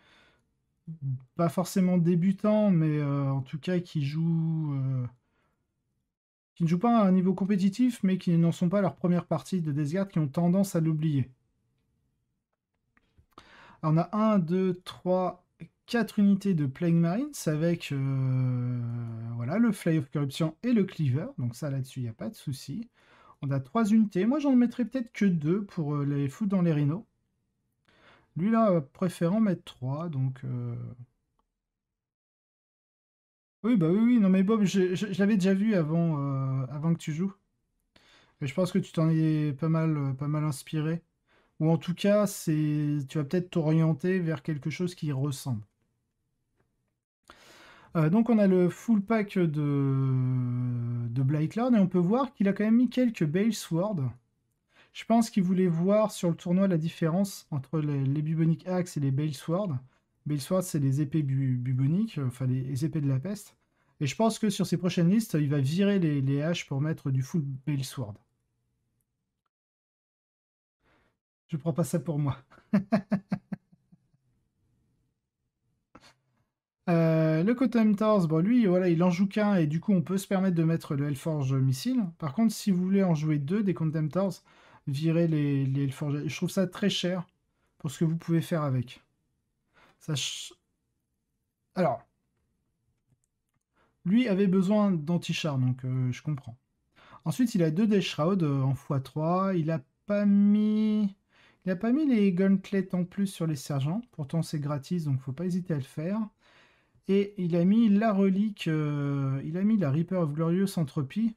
pas forcément débutants, mais en tout cas qui ne jouent pas à un niveau compétitif, mais qui n'en sont pas à leur première partie de Death Guard, qui ont tendance à l'oublier. On a 1, 2, 3, 4 unités de Plague Marines avec voilà, le Fly of Corruption et le Cleaver. Donc ça, là-dessus, il n'y a pas de souci. On a 3 unités. Moi, j'en mettrais peut-être que 2 pour les foutre dans les rhinos. Lui, là, préférant mettre 3. Donc... Oui, bah oui, oui. Non, mais Bob, je l'avais déjà vu avant que tu joues. Et je pense que tu t'en es pas mal inspiré. Ou en tout cas, tu vas peut-être t'orienter vers quelque chose qui y ressemble. Donc on a le full pack de Blightcloud et on peut voir qu'il a quand même mis quelques Bale Sword. Je pense qu'il voulait voir sur le tournoi la différence entre les Bubonic Axe et les Bale Sword. Bale Sword, c'est les épées buboniques, enfin les épées de la peste. Et je pense que sur ses prochaines listes, il va virer les haches pour mettre du full Bale Sword. Je prends pas ça pour moi. Le Contemptors, bon, lui, voilà, il en joue qu'un et du coup, on peut se permettre de mettre le Hellforge missile. Par contre, si vous voulez en jouer deux des Contemptors, virez les Hellforge. Je trouve ça très cher pour ce que vous pouvez faire avec. Ça Alors, lui avait besoin d'anti-char, donc je comprends. Ensuite, il a deux Death Shroud en x3. Il a pas mis les gauntlets en plus sur les sergents. Pourtant, c'est gratis, donc faut pas hésiter à le faire. Et il a mis la relique, il a mis la Reaper of Glorious Entropy.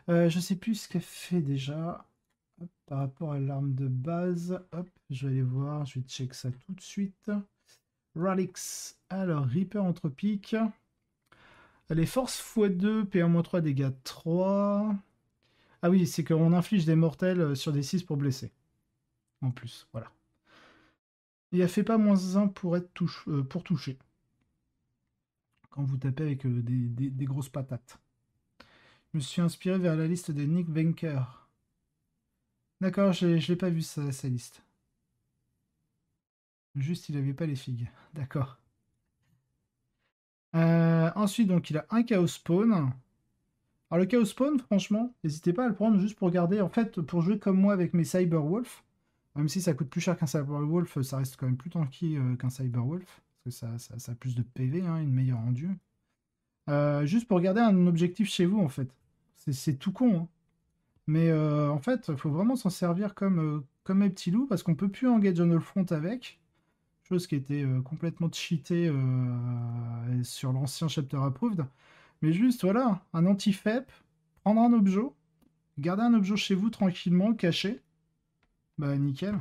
Je sais plus ce qu'elle fait déjà. Hop, par rapport à l'arme de base, hop, je vais aller voir, je vais check ça tout de suite. Radix, alors Reaper anthropique. Les forces x2, PA-3, dégâts 3. Ah oui, c'est qu'on inflige des mortels sur des 6 pour blesser. En plus, voilà. Il a fait pas -1 pour, être pour toucher. Quand vous tapez avec des grosses patates. Je me suis inspiré vers la liste de Nick Venker. D'accord, je l'ai pas vu sa liste. Juste, il avait pas les figues. D'accord. Ensuite, donc, il a un Chaos Spawn. Alors, le Chaos Spawn, franchement, n'hésitez pas à le prendre juste pour garder. En fait, pour jouer comme moi avec mes Cyberwolf, même si ça coûte plus cher qu'un Cyberwolf, ça reste quand même plus tanky qu'un Cyberwolf. Parce que ça a plus de PV, hein, une meilleure rendu. Juste pour garder un objectif chez vous, en fait. C'est tout con, hein. Mais en fait, il faut vraiment s'en servir comme mes petits loups, parce qu'on peut plus engage on all front avec. Chose qui était complètement cheatée sur l'ancien chapter approved. Mais juste, voilà, un anti-FEP, prendre un objet, garder un objet chez vous tranquillement, caché. Bah, nickel.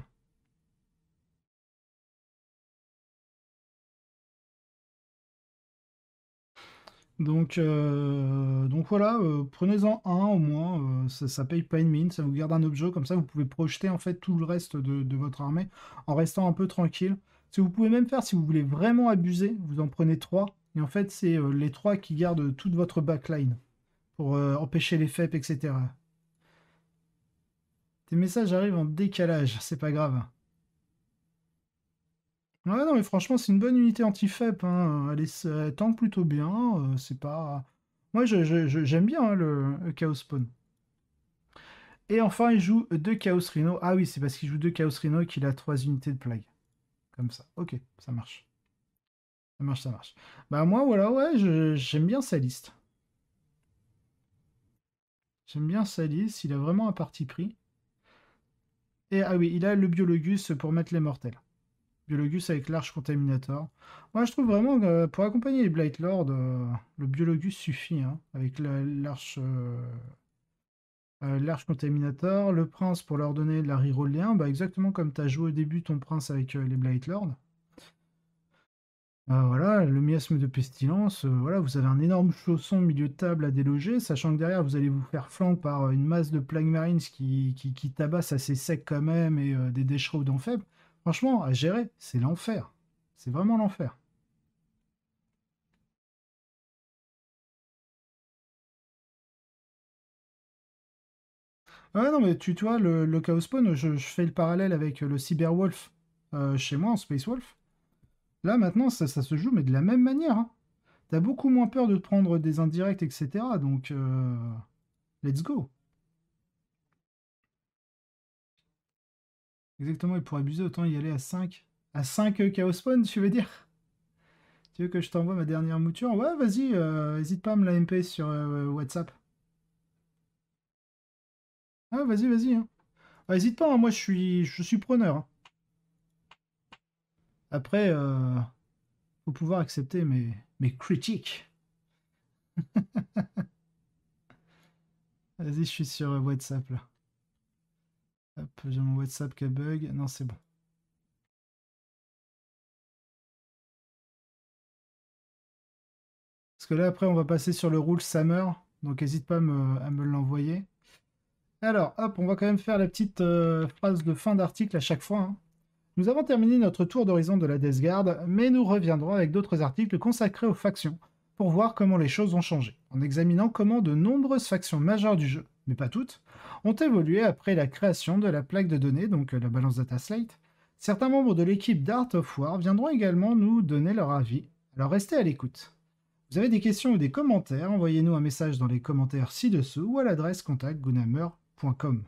Donc voilà, prenez-en un au moins, ça paye pas une mine, ça vous garde un objet, comme ça vous pouvez projeter en fait tout le reste de votre armée en restant un peu tranquille. Si vous pouvez même faire, si vous voulez vraiment abuser, vous en prenez 3, et en fait c'est les 3 qui gardent toute votre backline pour empêcher les FEP, etc. Tes messages arrivent en décalage, c'est pas grave. Ouais, non, mais franchement, c'est une bonne unité anti-FEP, hein. Elle tank plutôt bien. C'est pas. Moi, j'aime bien hein, le Chaos Spawn. Et enfin, il joue 2 Chaos Rhino. Ah oui, c'est parce qu'il joue 2 Chaos Rhino qu'il a 3 unités de plague. Comme ça. Ok, ça marche. Ça marche, ça marche. Bah, moi, voilà, ouais, j'aime bien sa liste. J'aime bien sa liste. Il a vraiment un parti pris. Et ah oui, il a le Biologus pour mettre les mortels. Biologus avec l'Arche Contaminator. Moi, je trouve vraiment que pour accompagner les Blight Lord, le Biologus suffit. Hein, avec l'Arche Contaminator. Le Prince pour leur donner de la reroll lien. Bah, exactement comme tu as joué au début ton Prince avec les Blight Lord. Voilà, le miasme de pestilence. Voilà, vous avez un énorme chausson au milieu de table à déloger, sachant que derrière, vous allez vous faire flanquer par une masse de Plague Marines qui tabassent assez sec quand même et des Deathshroud en faible. Franchement, à gérer, c'est l'enfer. C'est vraiment l'enfer. Ouais, non, mais tu vois, le Chaos Spawn, je fais le parallèle avec le Cyberwolf chez moi en Space Wolf. Là, maintenant, ça se joue, mais de la même manière. Hein. T'as beaucoup moins peur de te prendre des indirects, etc. Donc, let's go. Exactement, et pour abuser, autant y aller à 5. À 5 Chaos Spawn, tu veux dire? Tu veux que je t'envoie ma dernière mouture? Ouais, vas-y, hésite pas à me la MP sur WhatsApp. Ah, vas-y, vas-y. Hein. Ah, hésite pas, hein, moi je suis preneur. Hein. Après, faut pouvoir accepter mes critiques. Vas-y, je suis sur WhatsApp là. Hop, j'ai mon WhatsApp qui a bug. Non, c'est bon. Parce que là, après, on va passer sur le rule Summer. Donc, n'hésite pas à me l'envoyer. Alors, hop, on va quand même faire la petite phrase de fin d'article à chaque fois. Hein. Nous avons terminé notre tour d'horizon de la Death Guard, mais nous reviendrons avec d'autres articles consacrés aux factions, pour voir comment les choses ont changé, en examinant comment de nombreuses factions majeures du jeu, mais pas toutes, ont évolué après la création de la plaque de données, donc la balance data slate. Certains membres de l'équipe d'Art of War viendront également nous donner leur avis, alors restez à l'écoute. Vous avez des questions ou des commentaires, envoyez-nous un message dans les commentaires ci-dessous ou à l'adresse contact@gunhammer.com.